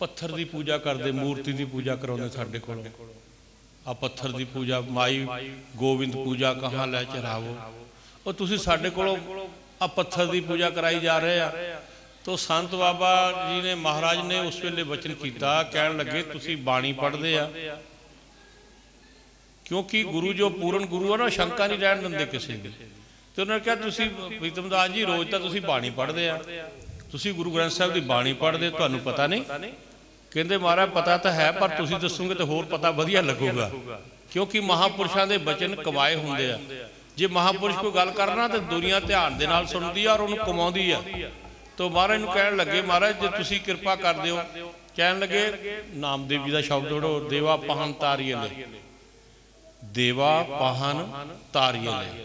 Speaker 5: ਪੱਥਰ ਦੀ ਪੂਜਾ ਕਰਦੇ, ਮੂਰਤੀ ਦੀ ਪੂਜਾ ਕਰਾਉਂਦੇ ਸਾਡੇ ਕੋਲੋਂ। ਆ ਪੱਥਰ ਦੀ ਪੂਜਾ, ਮਾਈ ਗੋਬਿੰਦ ਪੂਜਾ ਕਹਾਂ ਲੈ ਚਰਾਵੋ, ਉਹ ਤੁਸੀਂ ਸਾਡੇ ਕੋਲੋਂ ਆ ਪੱਥਰ ਦੀ ਪੂਜਾ ਕਰਾਈ ਜਾ ਰਹੇ ਆ। ਤੋ ਸੰਤ ਬਾਬਾ ਜੀ ਨੇ ਮਹਾਰਾਜ ਨੇ ਉਸ ਵੇਲੇ ਵਚਨ ਕੀਤਾ, ਕਹਿਣ ਲੱਗੇ ਤੁਸੀਂ ਬਾਣੀ ਪੜ੍ਹਦੇ ਆ, ਕਿਉਂਕਿ ਗੁਰੂ ਜੋ ਪੂਰਨ ਗੁਰੂ ਆ ਨਾ, ਸ਼ੰਕਾ ਨਹੀਂ ਰਹਿਣ ਦਿੰਦੇ ਕਿਸੇ ਦੀ। ਤੇ ਉਹਨਾਂ ਨੇ ਕਿਹਾ ਤੁਸੀਂ ਪ੍ਰੀਤਮਦਾਸ ਜੀ ਰੋਜ਼ ਤਾਂ ਤੁਸੀਂ ਬਾਣੀ ਪੜ੍ਹਦੇ ਆ, ਤੁਸੀਂ ਗੁਰੂ ਗ੍ਰੰਥ ਸਾਹਿਬ ਦੀ ਬਾਣੀ ਪੜ੍ਹਦੇ, ਤੁਹਾਨੂੰ ਪਤਾ ਨਹੀਂ? ਕਹਿੰਦੇ ਮਹਾਰਾਜ ਪਤਾ ਤਾਂ ਹੈ, ਪਰ ਤੁਸੀਂ ਦੱਸੋਗੇ ਤਾਂ ਹੋਰ ਪਤਾ ਵਧੀਆ ਲੱਗੂਗਾ, ਕਿਉਂਕਿ ਮਹਾਪੁਰਸ਼ਾਂ ਦੇ ਬਚਨ ਕਮਾਏ ਹੁੰਦੇ ਆ। ਜੇ ਮਹਾਪੁਰਸ਼ ਕੋਈ ਗੱਲ ਕਰਨਾ ਤਾਂ ਦੁਨੀਆ ਧਿਆਨ ਦੇ ਨਾਲ ਸੁਣਦੀ ਆ ਔਰ ਉਹਨੂੰ ਕਮਾਉਂਦੀ ਆ। ਤੋ ਮਹਾਰਾਜ ਨੂੰ ਕਹਿਣ ਲੱਗੇ ਮਹਾਰਾਜ ਜੇ ਤੁਸੀਂ ਕਿਰਪਾ ਕਰ ਦਿਓ। ਕਹਿਣ ਲੱਗੇ ਨਾਮਦੇਵ ਜੀ ਦਾ ਸ਼ਬਦ ਉੜੋ, ਦੇਵਾ ਪਾਹਨ ਤਾਰੀਏ ਲੈ, ਦੇਵਾ ਪਾਹਨ ਤਾਰੀਏ ਲੈ,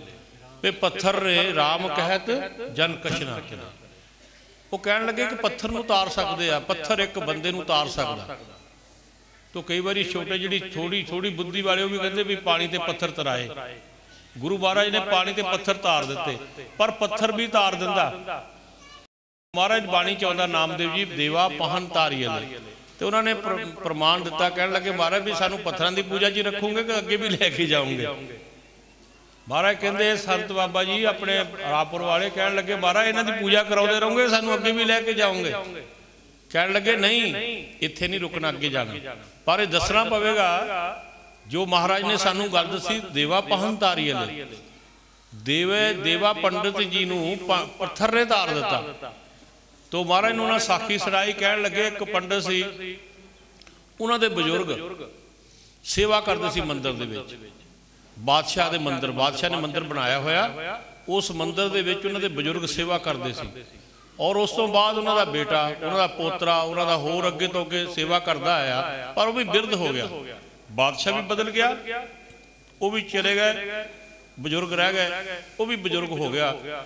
Speaker 5: ਵੇ ਪੱਥਰ ਰੇ ਰਾਮ ਕਹਿਤ ਜਨ ਕਛ ਨਾ ਕਿਨਾ। ਉਹ ਕਹਿਣ ਲੱਗੇ ਕਿ ਪੱਥਰ ਨੂੰ ਤਾਰ ਸਕਦੇ ਆ, ਪੱਥਰ ਇੱਕ ਬੰਦੇ ਨੂੰ ਤਾਰ ਸਕਦਾ। ਤੋ ਕਈ ਵਾਰੀ ਛੋਟੇ ਜਿਹੜੀ ਥੋੜੀ ਬੁੱਧੀ ਵਾਲੇ ਉਹ ਵੀ ਕਹਿੰਦੇ ਵੀ ਪਾਣੀ ਤੇ ਪੱਥਰ ਤਰਾਏ। ਗੁਰੂ ਮਹਾਰਾਜ ਨੇ ਪਾਣੀ ਤੇ ਪੱਥਰ ਤਾਰ ਦਿੱਤੇ, ਪਰ ਪੱਥਰ ਵੀ ਤਾਰ ਦਿੰਦਾ। ਮਹਾਰਾਜ ਬਾਣੀ ਚ ਆਉਂਦਾ ਨਾਮਦੇਵ ਜੀ ਦੇਵਾ ਪਾਹਨ ਤਾਰੀਏ ਲੈ। ਤੇ ਉਹਨਾਂ ਨੇ ਪ੍ਰਮਾਣ ਦਿੱਤਾ, ਕਹਿਣ ਲੱਗੇ ਮਹਾਰਾਜ ਵੀ ਸਾਨੂੰ ਪੱਥਰਾਂ ਦੀ ਪੂਜਾ 'ਚ ਰੱਖੋਗੇ ਕਿ ਅੱਗੇ ਵੀ ਲੈ ਕੇ ਜਾਓਗੇ? ਮਹਾਰਾਜ ਕਹਿੰਦੇ ਸੰਤ ਬਾਬਾ ਜੀ ਆਪਣੇ ਰਾਪੁਰ ਵਾਲੇ ਕਹਿਣ ਲੱਗੇ ਮਹਾਰਾਜ ਇਹਨਾਂ ਦੀ ਪੂਜਾ ਕਰਾਉਂਦੇ ਰਹੋਗੇ, ਸਾਨੂੰ ਅੱਗੇ ਵੀ ਲੈ ਕੇ ਜਾਓਗੇ? ਕਹਿਣ ਲੱਗੇ ਨਹੀਂ, ਇੱਥੇ ਨਹੀਂ ਰੁਕਣਾ, ਅੱਗੇ ਜਾਣਾ, ਪਰ ਇਹ ਦੱਸਣਾ ਪਵੇਗਾ ਜੋ ਮਹਾਰਾਜ ਨੇ ਸਾਨੂੰ ਗੱਲ ਦੱਸੀ, ਦੇਵਾ ਪਾਹਨ ਤਾਰੀਏ ਲੈ। ਦੇਵਾ ਪੰਡਿਤ ਜੀ ਨੂੰ ਪੱਥਰ ਨੇ ਤਾਰ ਦਿੱਤਾ। ਤੋ ਮਹਾਰਾਜ ਨੂੰ ਉਹਨਾਂ ਸਾਖੀ ਸੁਣਾਈ। ਕਹਿਣ ਲੱਗੇ ਇੱਕ ਪੰਡਿਤ ਸੀ, ਉਹਨਾਂ ਦੇ ਬਜ਼ੁਰਗ ਸੇਵਾ ਕਰਦੇ ਸੀ ਮੰਦਿਰ ਦੇ ਵਿੱਚ, ਬਾਦਸ਼ਾਹ ਦੇ ਮੰਦਿਰ, ਬਾਦਸ਼ਾਹ ਨੇ ਮੰਦਿਰ ਬਣਾਇਆ ਹੋਇਆ, ਉਸ ਮੰਦਿਰ ਦੇ ਵਿੱਚ ਉਹਨਾਂ ਦੇ ਬਜ਼ੁਰਗ ਸੇਵਾ ਕਰਦੇ ਸੀ। ਔਰ ਉਸ ਤੋਂ ਬਾਅਦ ਉਹਨਾਂ ਦਾ ਬੇਟਾ, ਉਹਨਾਂ ਦਾ ਪੋਤਰਾ, ਉਹਨਾਂ ਦਾ ਹੋਰ ਅੱਗੇ ਤੋਂ ਅੱਗੇ ਸੇਵਾ ਕਰਦਾ ਆਇਆ, ਪਰ ਉਹ ਵੀ ਬਿਰਧ ਹੋ ਗਿਆ। ਬਾਦਸ਼ਾਹ ਵੀ ਬਦਲ ਗਿਆ, ਉਹ ਵੀ ਚਲੇ ਗਏ, ਬਜ਼ੁਰਗ ਰਹਿ ਗਏ, ਉਹ ਵੀ ਬਜ਼ੁਰਗ ਹੋ ਗਿਆ।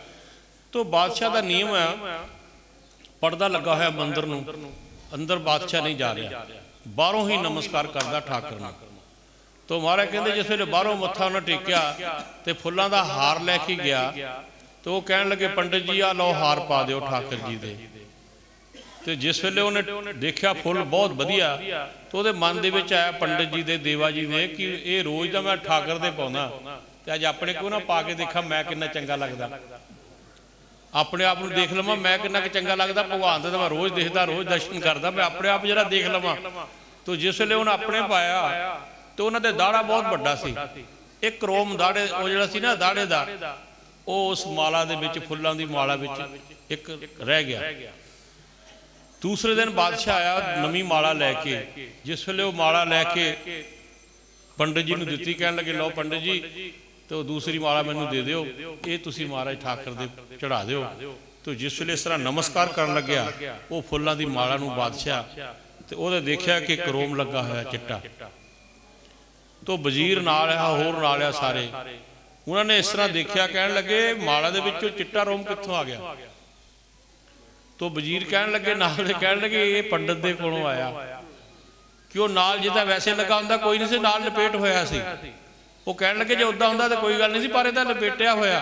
Speaker 5: ਤੋ ਬਾਦਸ਼ਾਹ ਦਾ ਨਿਯਮ ਆ, ਪਰਦਾ ਲੱਗਾ ਹੋਇਆ ਮੰਦਿਰ ਨੂੰ, ਅੰਦਰ ਬਾਦਸ਼ਾਹ ਨਹੀਂ ਜਾ ਰਿਹਾ, ਬਾਹਰੋਂ ਹੀ ਨਮਸਕਾਰ ਕਰਦਾ ਠਾਕਰ ਨੂੰ। ਤੋ ਮਹਾਰਾਜ ਕਹਿੰਦੇ ਜਿਸ ਵੇਲੇ ਬਾਹਰੋਂ ਮੱਥਾ ਉਹਨਾਂ ਟੇਕਿਆ ਤੇ ਫੁੱਲਾਂ ਦਾ ਹਾਰ ਲੈ ਕੇ ਗਿਆ, ਤੇ ਉਹ ਕਹਿਣ ਲੱਗੇ ਪੰਡਿਤ ਜੀ ਆ ਲਓ ਹਾਰ ਪਾ ਦਿਓ ਠਾਕਰ ਜੀ ਦੇ। ਤੇ ਜਿਸ ਵੇਲੇ ਉਹਨੇ ਦੇਖਿਆ ਫੁੱਲ ਬਹੁਤ ਵਧੀਆ, ਤੇ ਉਹਦੇ ਮਨ ਦੇ ਵਿੱਚ ਆਇਆ ਪੰਡਿਤ ਜੀ ਦੇ, ਦੇਵਾ ਜੀ ਨੇ, ਕਿ ਇਹ ਰੋਜ਼ ਦਾ ਮੈਂ ਠਾਕਰ ਦੇ ਪਾਉਂਦਾ, ਤੇ ਅੱਜ ਆਪਣੇ ਕੋਲ ਨਾ ਪਾ ਕੇ ਦੇਖਾਂ ਮੈਂ ਕਿੰਨਾ ਚੰਗਾ ਲੱਗਦਾ, ਆਪਣੇ ਆਪ ਨੂੰ ਦੇਖ ਲਵਾਂ ਮੈਂ ਕਿੰਨਾ ਕੁ ਚੰਗਾ ਲੱਗਦਾ। ਭਗਵਾਨ ਦਾ ਤਾਂ ਮੈਂ ਰੋਜ਼ ਦੇਖਦਾ, ਰੋਜ਼ ਦਰਸ਼ਨ ਕਰਦਾ, ਮੈਂ ਆਪਣੇ ਆਪ ਜਿਹੜਾ ਦੇਖ ਲਵਾਂ। ਤੋ ਜਿਸ ਵੇਲੇ ਉਹਨੇ ਆਪਣੇ ਪਾਇਆ ਤੇ ਉਹਨਾਂ ਦੇ ਦਾੜਾ ਬਹੁਤ ਵੱਡਾ ਸੀ, ਇੱਕ ਰੋਮ ਦਾੜੇ ਉਹ ਜਿਹੜਾ ਸੀ ਨਾ ਦਾੜੇ ਦਾ, उस माला दे विच फुल्लां दी माला विच एक रह गया। दूसरे दिन बादशाह आया नवी माला लैके, जिस वेले वो माला लैके पंडित जी नूं दित्ती, कहण लगे लो पंडित जी तो दूसरी माला मैनूं दे दिओ, ये तुसीं महाराज ठाकर दे चढ़ा दिओ। तो जिस वेले इस तरह नमस्कार करन लग्या वो फुल्लां दी माला नूं बादशाह ते ओहदे देखिया कि एक रोम लगा होया चिट्टा। तो वजीर नाल आ, होर नाल आ, सारे उन्होंने इस तरह देखिया, कहण लगे माला दे विचों चिट्टा रोम कित्थों आ गया। तो वजीर कहण लगे नाल दे, कहण लगे ये पंडित दे कोलों आया, कि वो नाल जिदा वैसे लगा हुंदा कोई नहीं सी, नाल लपेट होया सी। वो कहण लगे जे उदां हुंदा तो कोई गल नहीं सी, पर इहदा लपेटिया होया,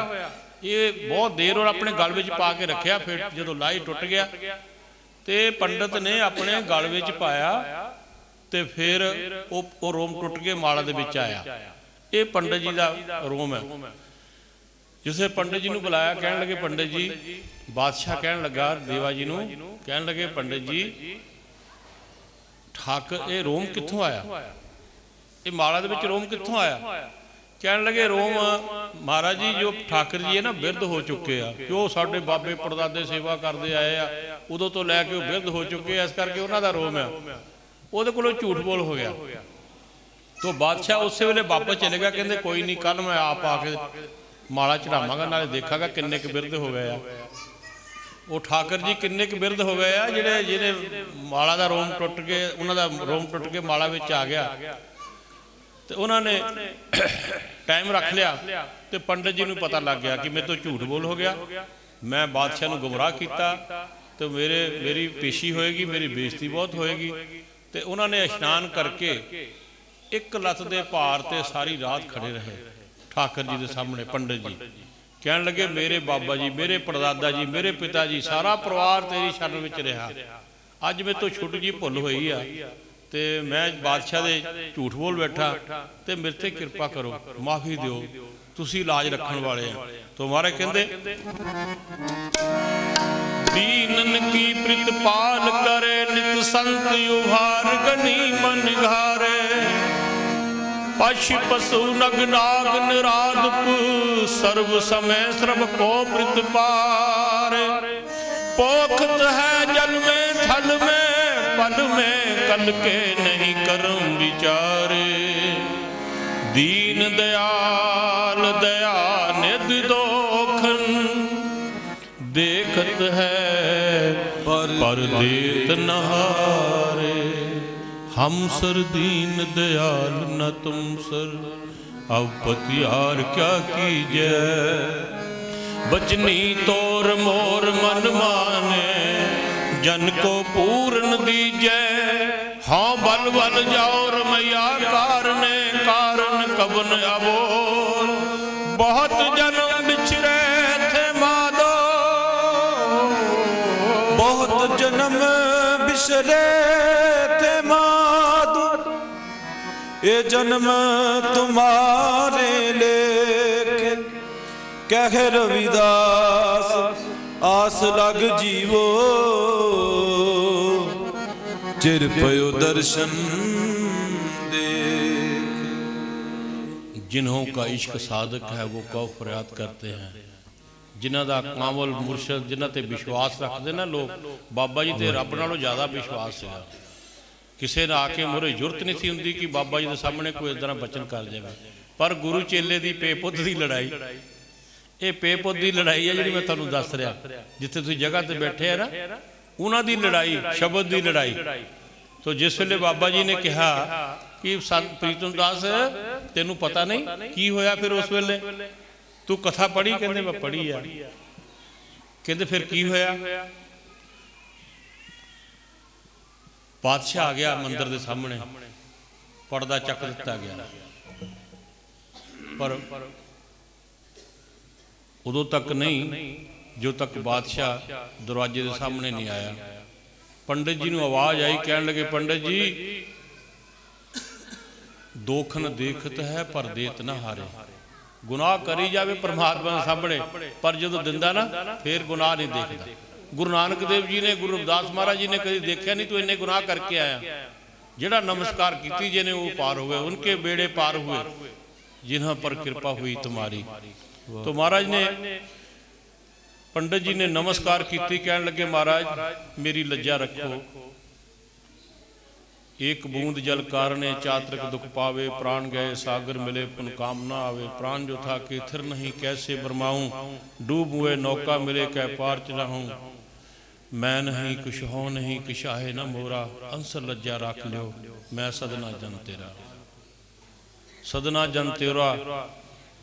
Speaker 5: ये बहुत देर और अपने गल विच पा के रखिया। फिर जदों लाही टुट गया तो पंडित ने अपने गल विच पाया तो फिर वो रोम टुट के माला दे विच आया। ये पंडित जी का रोम है। जिसे पंडित जी नूं बुलाया, कहण लगे पंडित जी, बादशाह कहण लगा देवा जी नूं, कहण लगे पंडित जी ठाकर ये रोम कित्थों आया, ये माला दे विच रोम कित्थों आया। कहण लगे रोम महाराज जी जो ठाकर जी है ना बिरध हो चुके हैं, क्यों साडे बाबे परदादे सेवा करते आए आ, उदों तो लैके वो बिरध हो चुके हैं, इस करके उन्हां दा रोम है। उहदे कोलों झूठ बोल हो गया। तो बादशाह उस वेले वापस चले गया, कहते कोई नहीं कल मैं आप आके माला चढ़ावांगा, नाले देखागा किन्ने के बिरध हो गए। वो ठाकर जी किन्ने के बिरध हो गए आ जिहड़े जिहड़े माला दा रोम टुट के, उन्हां दा रोम टुट के माला विच आ गया। तो उन्होंने टाइम रख लिया तो पंडित जी नूं पता लग गया कि मेरे तो झूठ बोल हो गया, मैं बादशाह नूं गुमराह किया, तो मेरी पेशी होएगी, मेरी बेइज्जती बहुत होएगी। तो उन्होंने इशनान करके एक लत दे भार ते सारी रात खड़े रहे ठाकर जी के सामने। पंडित जी कहण लगे मेरे बाबा जी, मेरे परदादा जी, मेरे पिता जी, सारा परिवार तेरी शरण विच रहा, अज मेरे तो छुट जी भुल हुई आ ते मैं बादशाह दे झूठ बोल बैठा, ते मेरे ते कृपा करो, माफ़ी दिओ, तुसी लाज रखण वाले हैं। तो महाराज कहंदे दीनन की प्रितपाल करे, नित संत उभार गनी मन घारे, पशु पशु नग नाग निरादप, सर्व समय सर्व को प्रितपार, पोखत है जल में थल में, पल में कल के नहीं करम विचारे, दीन दयाल दया निधि दोखन, देखत है पर देत नहारे, हम सर दीन दयाल न तुम सर, अब पतियार क्या कीजै, बचनी तोर मोर मन माने, जन को पूर्ण दीजै, हाँ बल बल जाओ रमैया कारने, कारण कबन अबोल, बहुत जन्म बिछड़े थे माधो,
Speaker 4: बहुत जन्म बिछड़े थे माधो, ये जन्म तुम्हारे लेके, कह रविदास आस लग जीवो, चिर पयो दर्शन देख।
Speaker 5: जिन्हों का इश्क साधक है वो कौ फरियाद करते हैं, जिन्हों का कामल मुर्शद जिन्हों ते विश्वास रखते ना लोग, बाबा जी ते रब नालों ज़्यादा विश्वास है। किसी ने आके मुरे जरूरत नहीं थी हुंदी कि बाबा जी के सामने कोई इस तरह बचन कर जाए, पर गुरु चेले की पे पुत की लड़ाई, ये पे पुत की लड़ाई है जी मैं तुहानूं दस रहा, जिथे तुसीं जगह ते बैठे है ना, उन्हां दी लड़ाई, शब्द की लड़ाई। तो जिस वेले बाबा जी ने कहा कि संत प्रीतम दास तेनू पता नहीं की होया, फिर उस वेले तू कथा पढ़ी, कहते मैं पढ़ी है, कहते फिर की होया। बादशाह आ गया मंदिर के सामने, पर्दा चक दिता गया, पर उदों तक नहीं जो तक बादशाह दरवाजे के सामने नहीं आया। पंडित जी नूं आवाज़ आई, कहन लगे पंडित जी दोखन देखत है पर देत ना हारे, गुनाह करी जावे परमात्मा के सामने, पर जो दिंदा ना फिर गुनाह नहीं देखता। गुरु नानक देव जी ने, गुरु रविदास महाराज जी ने कभी देखा नहीं, तो इन्ने गुनाह करके आया। जिहड़ा नमस्कार की जिन्हें वो पार हुए, उनके बेड़े पार हुए, जिन्हां पर कृपा हुई तुम्हारी। तो महाराज ने पंडित जी ने नमस्कार की, कहने लगे महाराज मेरी लज्जा रखो। एक बूंद जल कारणे चातृक दुख पावे, प्राण गए सागर मिले पुन काम न आवे। प्राण जो था कि थिर नहीं कैसे बरमाऊं, डूब हुए नौका मिले कै पार चलाऊं। मैं नहीं कुछ हो नहीं किशाहे न मोरा, अंसर लज्जा रख लो मैं सदना जन तेरा। सदना जन तेरा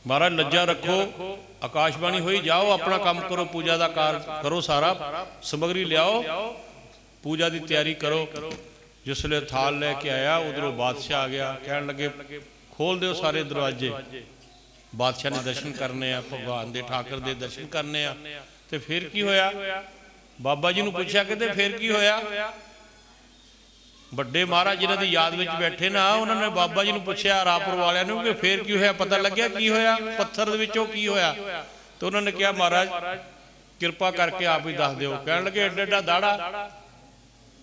Speaker 5: महाराज लज्जा रखो, आकाशवाणी हुई, जाओ अपना काम करो, पूजा का कार करो, सारा समग्री लियाओ, पूजा की तैयारी करो। जिसले थाल लैके आया उधरों बादशाह आ गया, कह लगे खोल दो सारे दरवाजे। बादशाह ने दर्शन करने आ, भगवान दे ठाकर दे दर्शन करने आ। ते फिर की होया? बाबा जी ने पूछा कहते फिर की होया? ਵੱਡੇ महाराज जिन्हों की याद में बैठे ना, उन्होंने बाबा जी ने पूछा रापुर वाले ने कि फिर की होया, पता लग्या की होया, पत्थर दे विचों की होया? तो उन्होंने कहा महाराज कृपा करके आप ही दस दो। कह लगे एडा एडा दाड़ा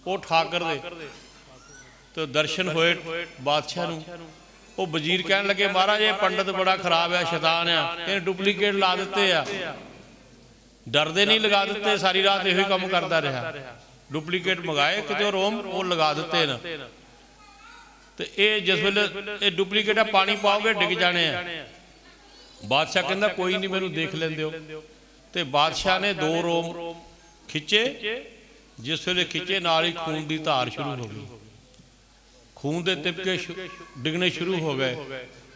Speaker 5: वो ठाकर दे। तो दर्शन होए बादशाह नूं। वो वजीर कह लगे महाराज ये पंडित बड़ा खराब है, शैतान है, इन्हें डुप्लीकेट ला दिते आ। डरदे नहीं लगा दिते, सारी रात यही काम करता रहा। डुप्लीकेट मंगाए कितों रोम, वो लगा दिते ना। तो ये जिस वेले डुप्लीकेट है पानी पाओगे डिग जाने हैं। बादशाह कहता कोई नहीं मैनू देख लेंदे हो। तो बादशाह ने 2 रोम खिंचे, जिस वेले खिंचे नाल ही खून की धार शुरू हो गई, खून के तिपके डिगने शुरू हो गए।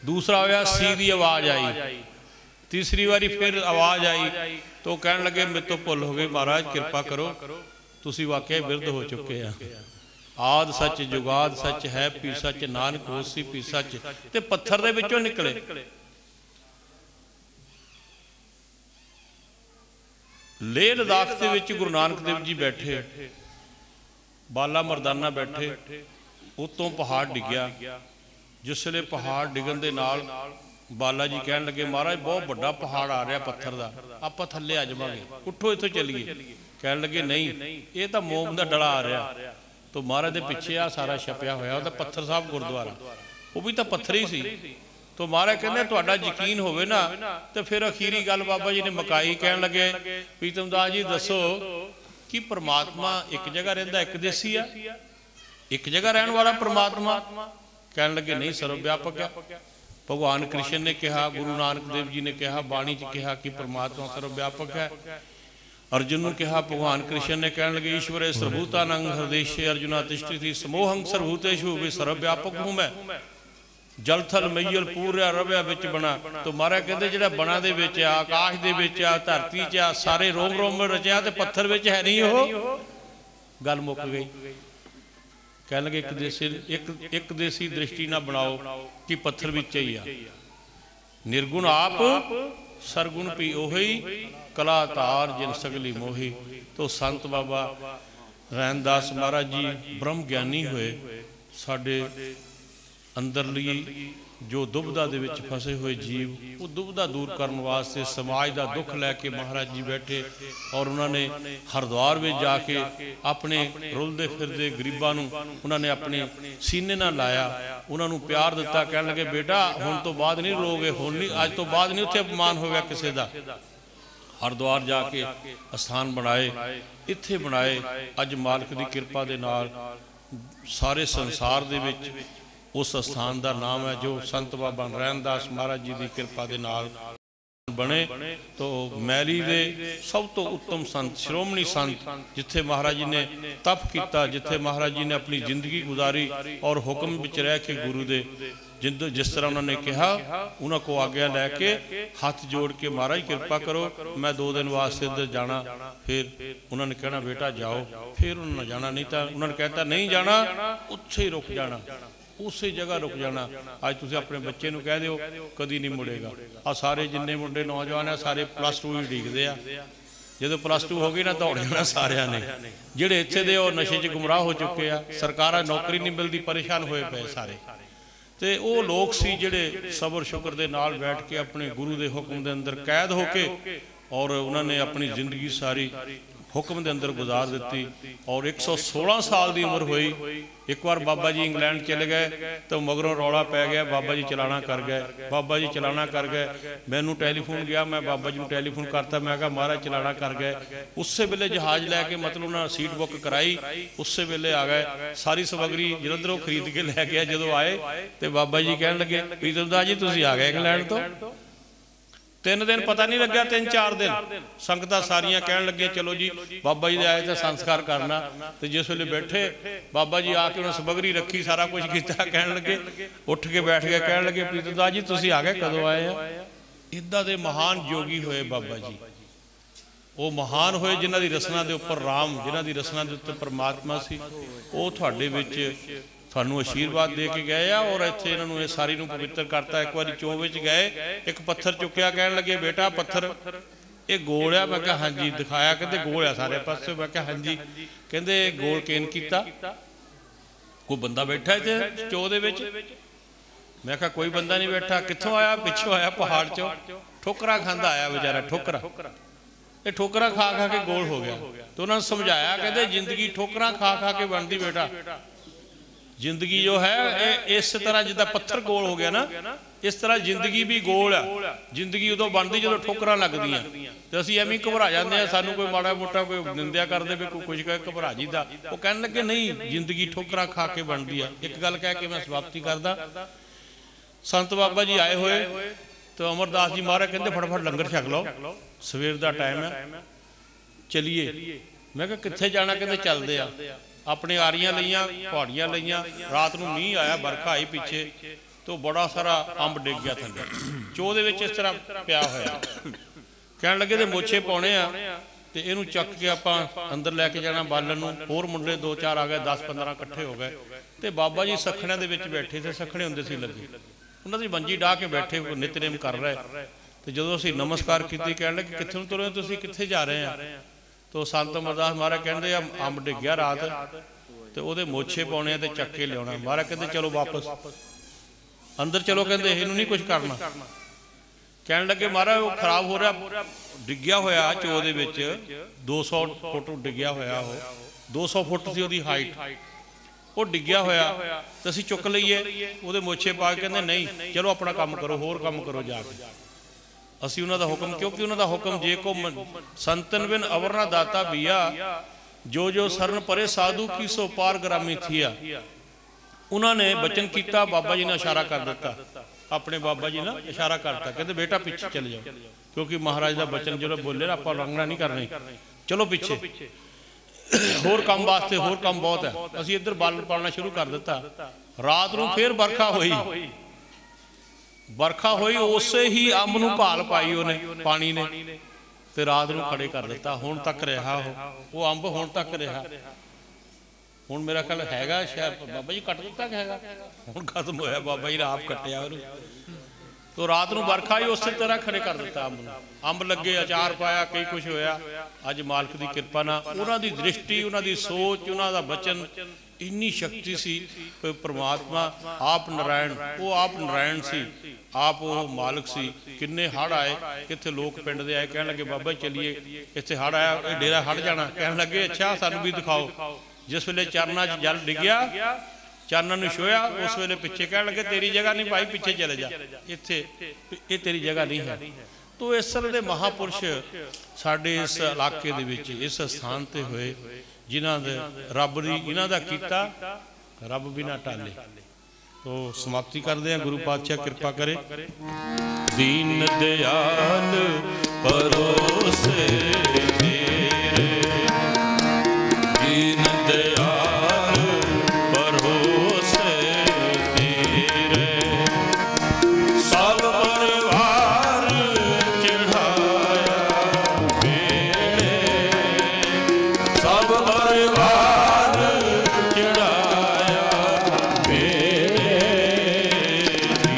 Speaker 5: दूसरा होया सी की आवाज़ आई, तीसरी बारी फिर आवाज़ आई। तो कह लगे मेरे तो भुल हो गई महाराज कृपा करो, तुसी वाकई बिरध हो चुके हैं। आद सच जुगाद सच है पी सच, नानक होसी पी सच। ते पत्थर दे विचों निकले। लेह लद्दाख दे विच गुरु नानक देव जी बैठे, बाला मरदाना बैठे, उतों पहाड़ डिग्या। जिसले पहाड़ डिगन दे नाल बाला जी कहन लगे महाराज बहुत बड़ा पहाड़ आ रहा पत्थर का, आप थले आ जावांगे, उठो इथों चलीए। कहन लगे नहीं ये तो मोम का डला आ रहा। तो महाराज के पिछे आ सारा छपया होया, वो पत्थर साहब गुरुद्वारा, वो भी तो पत्थर ही सी। तो महाराज कहते तुहाडा यकीन होवे ना, तो फिर अखीरी गल बाबा जी ने मकाई। कहन लगे प्रीतम दास जी दसो कि परमात्मा एक जगह रहिंदा, एक देसी आ, एक जगह रहने वाला परमात्मा? कहन लगे नहीं सर्वव्यापक है। भगवान कृष्ण ने कहा, गुरु नानक देव जी ने कहा, बाणी च कहा कि परमात्मा सर्वव्यापक है। अर्जुन ने कहा, भगवान कृष्ण ने कहने लगे ईश्वरे सर्वभूतानंग हृदय अर्जुना तिष्ठति समोहं सर्वभूतेषु वे सर्वव्यापक हूँ मैं। जल थल मैयल पूरा रव्या विच बना। तो महाराज कहते जिहड़ा बना दे विच आ, आकाश दे विच आ, धरती च आ, सारे रोम रोम में रचिया, ते पत्थर विच है नहीं हो। गल मुक गई। कह लगे एक देसी दृष्टि ना बनाओ कि पत्थर विच ही आ। निर्गुण आप सरगुण भी ओही, कला धार जिन सगली मोही। तो संत बाबा रैनदास महाराज जी ब्रह्म ज्ञानी हुए, साडे अंदरली जो दुविधा दे विच फसे हुए जीव, वो दुविधा दूर करने वास्ते समाज का दुख लैके महाराज जी बैठे। और उन्होंने हरिद्वार में जाके अपने रुलदे फिरदे गरीबां नूं उन्होंने अपने सीने नाल लाया, उन्होंने प्यार दिता। कहने लगे बेटा हुण तो बाद नहीं रोगे, हुण नहीं, अज तो बाद नहीं उत्थे अपमान होगा किसी का। हरिद्वार जाके अस्थान बनाए, इत्थे बनाए। अज मालिक की कृपा दे नाल सारे संसार दे विच उस स्थान का नाम है जो संत बाबा रैनदास महाराज जी की कृपा के नाल बने। तो मैली दे सब तो उत्तम संत, श्रोमणी संत, जिथे महाराज जी ने तप किया, जिथे महाराज जी ने अपनी जिंदगी गुजारी और हुक्म विच रह के गुरु दे जिस तरह उन्होंने कहा, उन्होंने को आग्ञा लैके हाथ जोड़ के महाराज कृपा करो मैं 2 दिन वास्ते इधर जाना। फिर उन्होंने कहना बेटा जाओ, फिर उन्होंने जाना, नहीं तो उन्होंने कहता नहीं जाना, उत्थे ही रुक जाना, उस जगह रुक जाना। अज तुम अपने बच्चे नूं कह दो कदी नहीं मुड़ेगा। आ सारे जिन्ने मुंडे नौजवान है सारे +2 ही उड़ीकते आ, जो +2 हो गई ना दौड़ जाना सारिया ने। जिहड़े इत्थे दे और नशे च गुमराह हो चुके हैं, सरकारां नौकरी नहीं मिलती, परेशान होए पे सारे। तो वो लोग सी जिहड़े सबर शुक्र दे नाल बैठ के अपने गुरु के हुक्म के अंदर कैद होके और उन्होंने अपनी जिंदगी सारी हुक्म के अंदर गुजार दी और 116 साल की उम्र हुई। एक बार बाबा जी इंग्लैंड चले गए तो मगरों रौला पै गया, बाबा जी चलाना कर गए, बाबा जी चलाना कर गए। मैनू टैलीफोन गया, मैं बाबा जी को टैलीफोन करता, मैं कहा महाराज चलाना कर गए। उस वेले जहाज लैके मतलब उन्होंने सीट बुक कराई, उस वेले आ गए। सारी समगरी जलंधरों खरीद के लै गया। जो आए तो बाबा जी कह लगे प्रीतम दास जी तुसीं आ गए इंग्लैंड तो। 3 दिन पता नहीं लग्या, 3-4 दिन संगत सारियां कह लगे चलो जी बाबा जी आए तो संस्कार करना। तो जिस वे बैठे बाबा जी आके उन्होंने समगरी रखी, सारा कुछ किया, कह लगे उठ के बैठ गए, कह लगे प्रीतम दास जी तुसीं आ गए कदों आए हैं। इदा दे महान योगी होए बाबा जी, वो महान होए जिन्हां दी रसना दे उपर राम, जिन्हां दी रसना दे उत्ते परमात्मा सी, वो तुहाडे विच थानू आशीर्वाद दे के गए आ। और इत्थे इन्हां नूं सारी नूं पवित्र करता। एक बार चौं विच गए, एक पत्थर चुक्या, कह लगे बेटा पत्थर ये गोल आ। मैं कहा हाँ जी, दिखाया, कहते गोल आ सारे पासे। मैं कहा हाँ जी, कहते गोल केन कीता, कोई बंदा बैठा इत्थे चौ दे विच। मैं कहा कोई बंदा नहीं बैठा। कित्थों आया, पिछों आया पहाड़ चों, ठोकरा खांदा आया बेचारा, ठोकरा। ये ठोकरा खा खा के गोल हो गया। तो उन्होंने समझाया, कहते जिंदगी ठोकरा खा खा के बनती बेटा। जिंदगी जो है इस तरह जिदा पत्थर गोल हो गया ना, इस तरह जिंदगी भी गोल है। जिंदगी उदों बनती जो ठोकरा लगदियां तो असीं एवें घबरा जाते हैं। सानू कोई माड़ा मोटा कोई निंदिया कर दे, कोई कुछ कहे घबरा जीदा। वो कहने लगे नहीं, जिंदगी ठोकरा खा के बनती है। एक गल कह के मैं समाप्ति करदा। संत बाबा जी आए हुए तो अमरदास जी महाराज कहते फटाफट लंगर छक लो, सवेर का टाइम है, चलिए। मैं कहा कित्थे जाना, कहते चलते आ। अपने आरियां लईयां, पहाड़ियां लईयां। रात नूं मींह आया, बरखा आई पीछे, तो बड़ा सारा अंब डिग गया थल्ले, चो दे विच इस तरह पिया होया। कहण लगे ते मोछे पाउणे आ ते इहनूं चक के आपां अंदर लैके जाना बालन नूं। होर मुंडे 2-4 आ गए, 10-15 इकट्ठे हो गए। ते बाबा जी सखणियां दे विच बैठे थे, सखणे हुंदे सी लगे, उन्हां दी मंजी डाह के बैठे नितनेम कर रहे। तो जदों असीं नमस्कार कीती, कहण लगे कित्थे नूं तुरे, तुसीं कित्थे जा रहे हैं। तो संत अमरदास महाराज कहते अंब डिग गया रात, तो वो मोछे पाने तो चक के लिया। महाराज कहते चलो वापस अंदर चलो, कहते इनू नहीं कुछ करना। कह लगे महाराज वो खराब हो रहा, डिग्या होया चो दे विच 200 फुट डिग्या होया, वो 200 फुट सी उसकी हाइट, वो डिग्या होया तो असीं चुक लईए। वो मोछे पा के कहते नहीं चलो अपना काम करो, होर काम करो जाके। असी उन्हों का हुक्म, क्योंकि उन्हों का हुक्म जे को संतन बिन अवर ना दाता बिया, जो जो सरन परे साधु की सो पार ग्रामी थिया। उन्होंने बचन किया, बाबा जी ने इशारा कर दिता, अपने बाबा जी ने इशारा करता, कहते बेटा पीछे चले जाओ, क्योंकि महाराज का बचन जो बोले आप लंघना नहीं करनी, चलो पीछे। होर काम वास्ते होर काम बहुत है। असी इधर बालन पालना शुरू कर दिता। रात को फिर बरखा हुई, बरखा हुई, उस ही अंब नूं भाल पाई उन्हें पानी ने, तो रात को खड़े कर दिता। हुण तक रहा वो अंब, हुण तक रहा। हुण मेरा ख्याल हैगा शायद बाबा जी कट दिता हैगा, हुण खत्म होया, बाबा जी ने आप कटिया उन्हें। तो रात को बरखा ही उस तरह खड़े कर दिता अंब नूं। अंब लगे, अचार पाया, कई कुछ होया। अज मालक की कृपा नाल उन्हां दी दृष्टि, उन्हां दी सोच, उन्हां दा वचन इन्नी शक्ति सी। परमात्मा आप नारायण, वो आप नारायण सी, आप वो मालक सी। किन्ने हड़ आए, कित्थे लोग पिंड दे आए, कहण लगे बाबा जी चलिए, इत्थे हड़ आया, ये डेरा हड़ जाना। कहण लगे अच्छा सानू भी दिखाओ। जिस वेले चरना च जल डिग्या, चरना नूं छुया, उस वेले पिछे कहण लगे तेरी जगह नहीं भाई, पिछे चले जा, इत्थे ये तेरी जगह नहीं है। तो इस तरह के महापुरुष साडे इस इलाके दे विच, इस स्थान ते होए, जिन्हां दे रब दी इन्हां दा कीता रब भी ना टाले। तो समाप्ति करते हैं, गुरु पातशाह कृपा करे। दीन दयाल परोसे तेरे, दीन दयाल परोसे तेरे, सब परिवार चढ़ाया बेड़े, सब परिवार चढ़ाया बेड़े,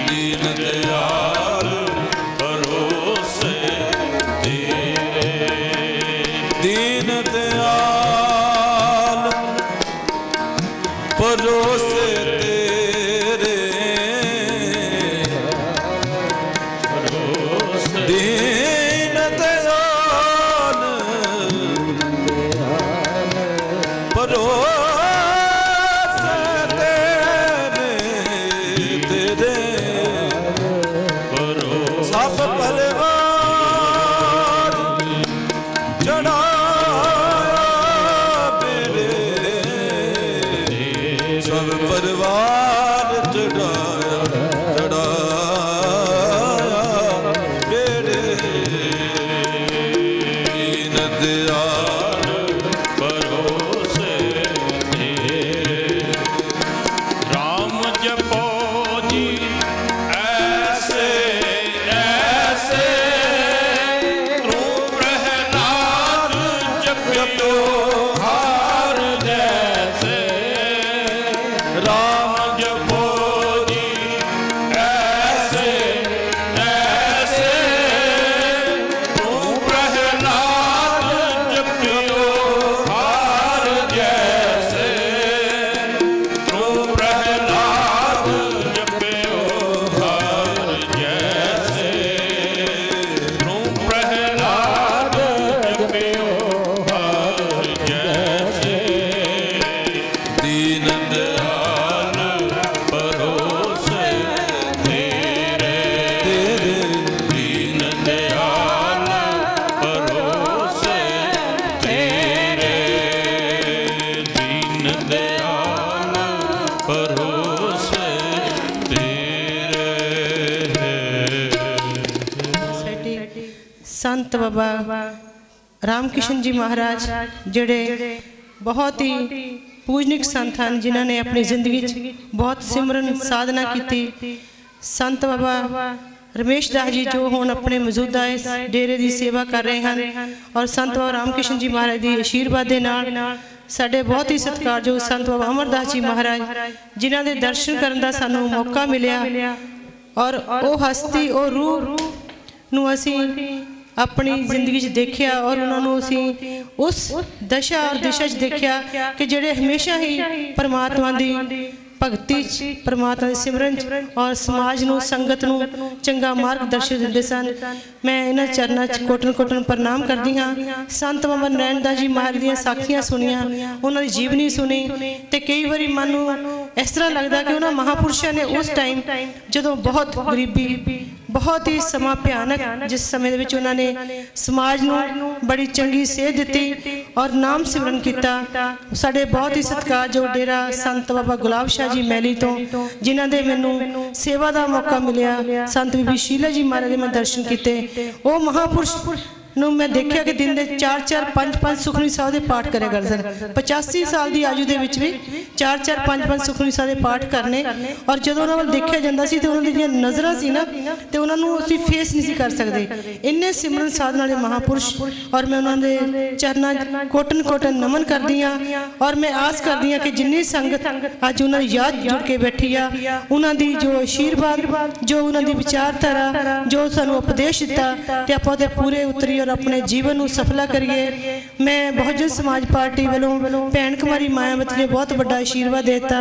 Speaker 5: दीन दयाल परोसे तेरे।
Speaker 6: संत बाबा रामकिशन जी महाराज जिहड़े बहुत ही पूजनिक संत हैं, जिन्हों ने अपनी जिंदगी बहुत सिमरन साधना की। संत बाबा रमेश दास जी जो हुण अपने मौजूदा इस डेरे की सेवा कर रहे हैं और संत बाबा रामकिशन जी महाराज की आशीर्वाद के नाल साडे बहुत ही सत्कारयोग संत बाबा अमरदास जी महाराज जिन्हों के दर्शन करने का सानू मौका मिलिया और वो हस्ती और रूह नूं असीं अपनी जिंदगी देखिया और उन्होंने असीं उस दशा और दिशा देखिया कि जिहड़े हमेशा ही परमात्मा की भगती परमात्मा के सिमरन और समाज नूं संगत नूं चंगा मार्गदर्शन दिंदे सन। मैं इन्हां चरनां च कोटन कोटन प्रणाम करदी हाँ। संत बाबा नारायण दास जी महाराज दीआं साखियां सुनिया, उन्हां दी जीवनी सुनी ते कई बारी मन नूं इस तरह लगदा कि उन्हां महापुरुषां ने उस टाइम जदों बहुत गरीबी बहुत ही समा भयानक जिस समय विच उन्होंने समाज नूं बड़ी चंगी सेध दी और नाम सिमरन किया। साडे बहुत ही सत्कारयोग डेरा संत बाबा गुलाब शाह जी मैली तो जिन्हां दे मैनूं सेवा का मौका मिलिया। संत बीबी शीला जी महाराज दे मैं दर्शन किए। वो महापुरुष नूं मैं देखिया कि दिन दे 4-4 5-5 सुखमनी साहिब दे पाठ करे करदे सन। 85 साल की आयु दे विच भी 4-4 5-5 सुखमनी साहिब दे पाठ करने और जदों उन्हां वल देखिया जांदा सी ते उन्हां दी जिहड़ियां नज़रां सी ना ते उन्हां नूं असीं फेस नहीं सी कर सकदे। इन्ने सिमरन साधन वाले महापुरुष और मैं उन्हां दे चरनां कोटन कोटन नमन करदी हां और मैं आस करदी हां कि जिन्नी संगत अज उन्हां दी याद जुड़ के बैठी आ, उन्हां दी जो आशीर्वाद जो उन्हां दी विचारधारा जो सानूं उपदेश दिता ते आपां ते पूरे उतरी और अपने जीवन को सफला करिए। मैं बहुजन समाज पार्टी वालों भैन कुमारी मायावती ने बहुत बड़ा आशीर्वाद देता,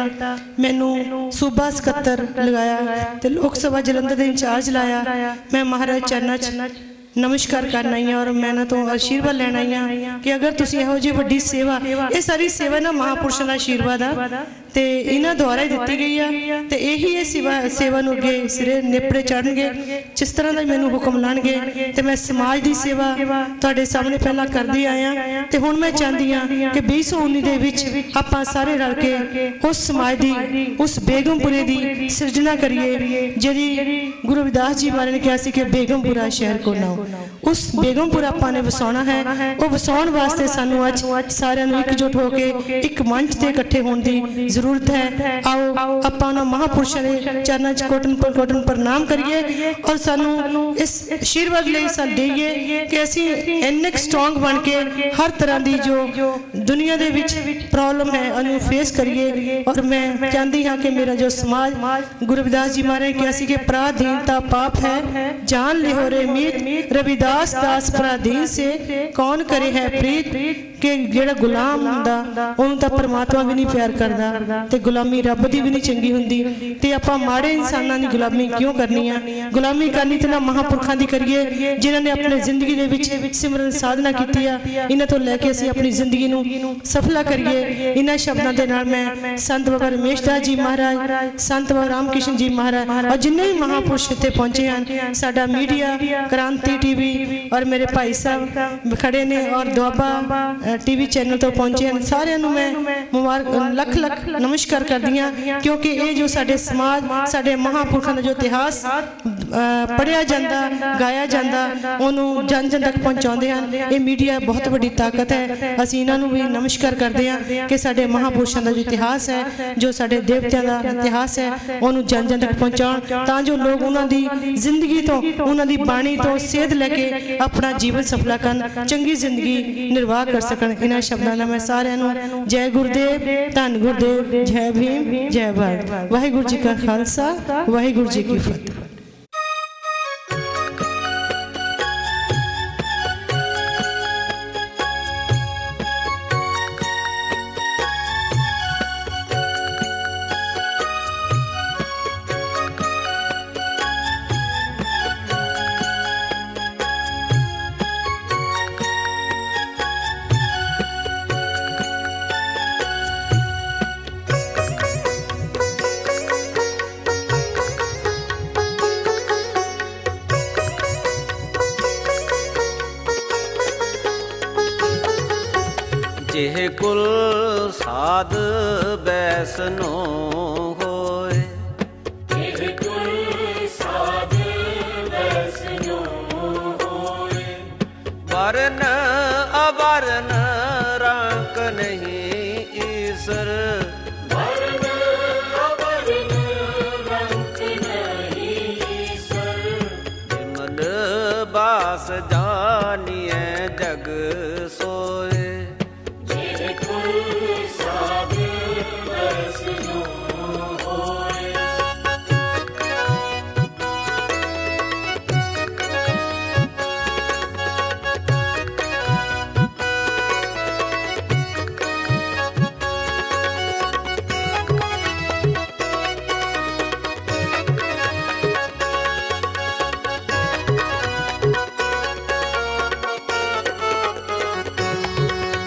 Speaker 6: मैनू सूबा सकत्तर लगाया ते लोक सभा जलंधर के इंचार्ज लाया। मैं महाराज चरणा च नमस्कार करना ही और मैं तो आशीर्वाद लेना ही हाँ कि अगर तुसीं इहो जी वड्डी सेवा, ये सारी सेवा ना महापुरुषों का आशीर्वाद आ ते इन्हां द्वारा ही दी गई है ते यही ये सेवा नूं अगे सिरे नेपड़े चढ़नगे जिस तरह का मैनूं हुक्म लाणगे ते मैं समाज की सेवा तुहाडे सामने पहला करदी आया ते हुण मैं चाहती हाँ कि 2019 दे विच आपां सारे रल के उस समाज की उस बेगमपुरे की सिरजना करिए जिहड़ी गुरु रविदास जी महाराज ने कहा सी कि बेगमपुरा शहर को नाओ। उस बेगमपुरा आपां ने वसाउणा है, वो वसाउण वास्ते सानूं अज सारिआं नूं एकजुट होकर एक मंच ते इकट्ठे होण दी जरूरत है। आओ आपां उन्हां महापुरुषां दे चरनां च कोटन प्रणाम करिए और सानूं इस आशीर्वाद लई सन देइए कि असीं इन्ने स्ट्रॉन्ग बन के हर तरह की जो दुनिया दे विच प्रॉब्लम है उन्हें फेस करिए। और मैं चाहती हाँ कि मेरा जो समाज गुरु रविदास जी महाराज कहा सी कि पराधीनता पाप है, जान लिहो रे मीत, रविदास दास पराधीन से कौन करे है प्रीत, कि जेड़ा गुलाम हुंदा उहनूं तां परमात्मा भी नहीं प्यार करदा ते गुलामी रब दी भी नहीं चंगी हुंदी ते आपां माड़े इंसानां दी गुलामी क्यों करनी है। गुलामी करनी ते ना महापुरखां दी करिए जिन्हां ने अपनी जिंदगी दे विच सिमरन साधना कीती आ। इन्हां तो लैके असीं अपनी जिंदगी नूं सफला करिए। इन्हां शब्दां दे नाल मैं संत बाबा रमेश दास जी महाराज, संत बाबा रामकिशन जी महाराज और जिन्ने भी महापुरुष इत्थे पहुंचे हैं, साडा मीडिया क्रांति टीवी और मेरे भाई साहब खड़े ने और दुआबा टीवी चैनल तो पहुंचे हैं, सारे मैं मुबारक लख लख नमस्कार करदी हाँ क्योंकि ये जो साडे समाज साडे महापुरखों का जो इतिहास पढ़िया जाता गाया जाता उन्होंने जन जन तक पहुँचाते हैं। ये मीडिया बहुत बड़ी ताकत है। असीं इन्हों भी नमस्कार करते हैं कि साडे महापुरुषों का जो इतिहास है जो साडे देवतियों का इतिहास है उन्होंने जन जन तक पहुँचाउण तां जो लोग उन्होंने जिंदगी तो उन्होंने बाणी तो सेध लैके अपना जीवन सफला करन चंगी जिंदगी निर्वाह कर सकन। इन्हां शब्दां नाल मैं सारिआं नूं जय गुरुदेव, धन गुरुदेव, जय भीम, जय भारत। वाहिगुरू जी का खालसा, वाहिगुरू जी की फतेह।
Speaker 7: जेह कुल साध बैसनो होए, जेह कुल साध बैसनो होए, नहीं ईश्वर विमल बास जानिए जग सोए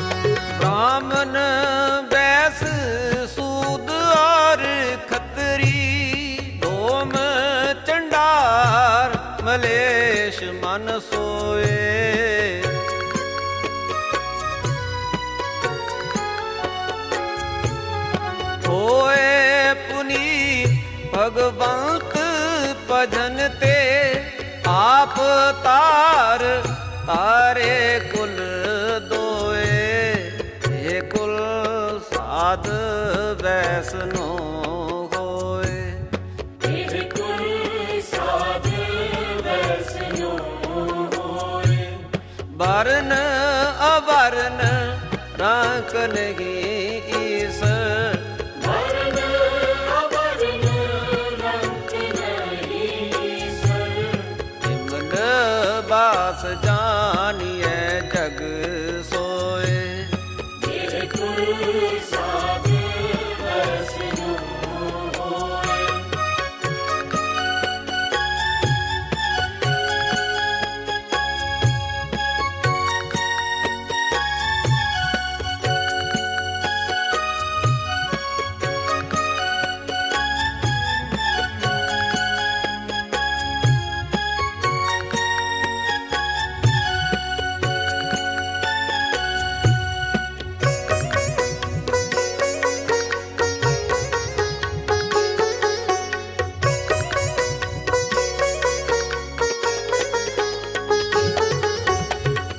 Speaker 7: ब्राह्मण बैस सूद और खत्री डोम चंडार मलेश मन सोए होए पुनीत भगवंत भजन ते आप तार तारे कुल दोए कुल साध वैष्णो होए वर्ण अवर्ण राख नहीं ईस विमल बास जानिए जग सोए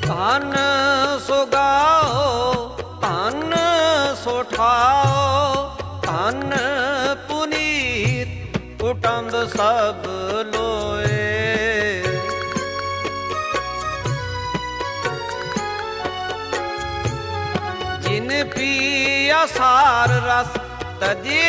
Speaker 7: धन सो गाओ धन सो ठाओ धन पुनीत कुटुंब सब लोए जिन पिया सार रस तजे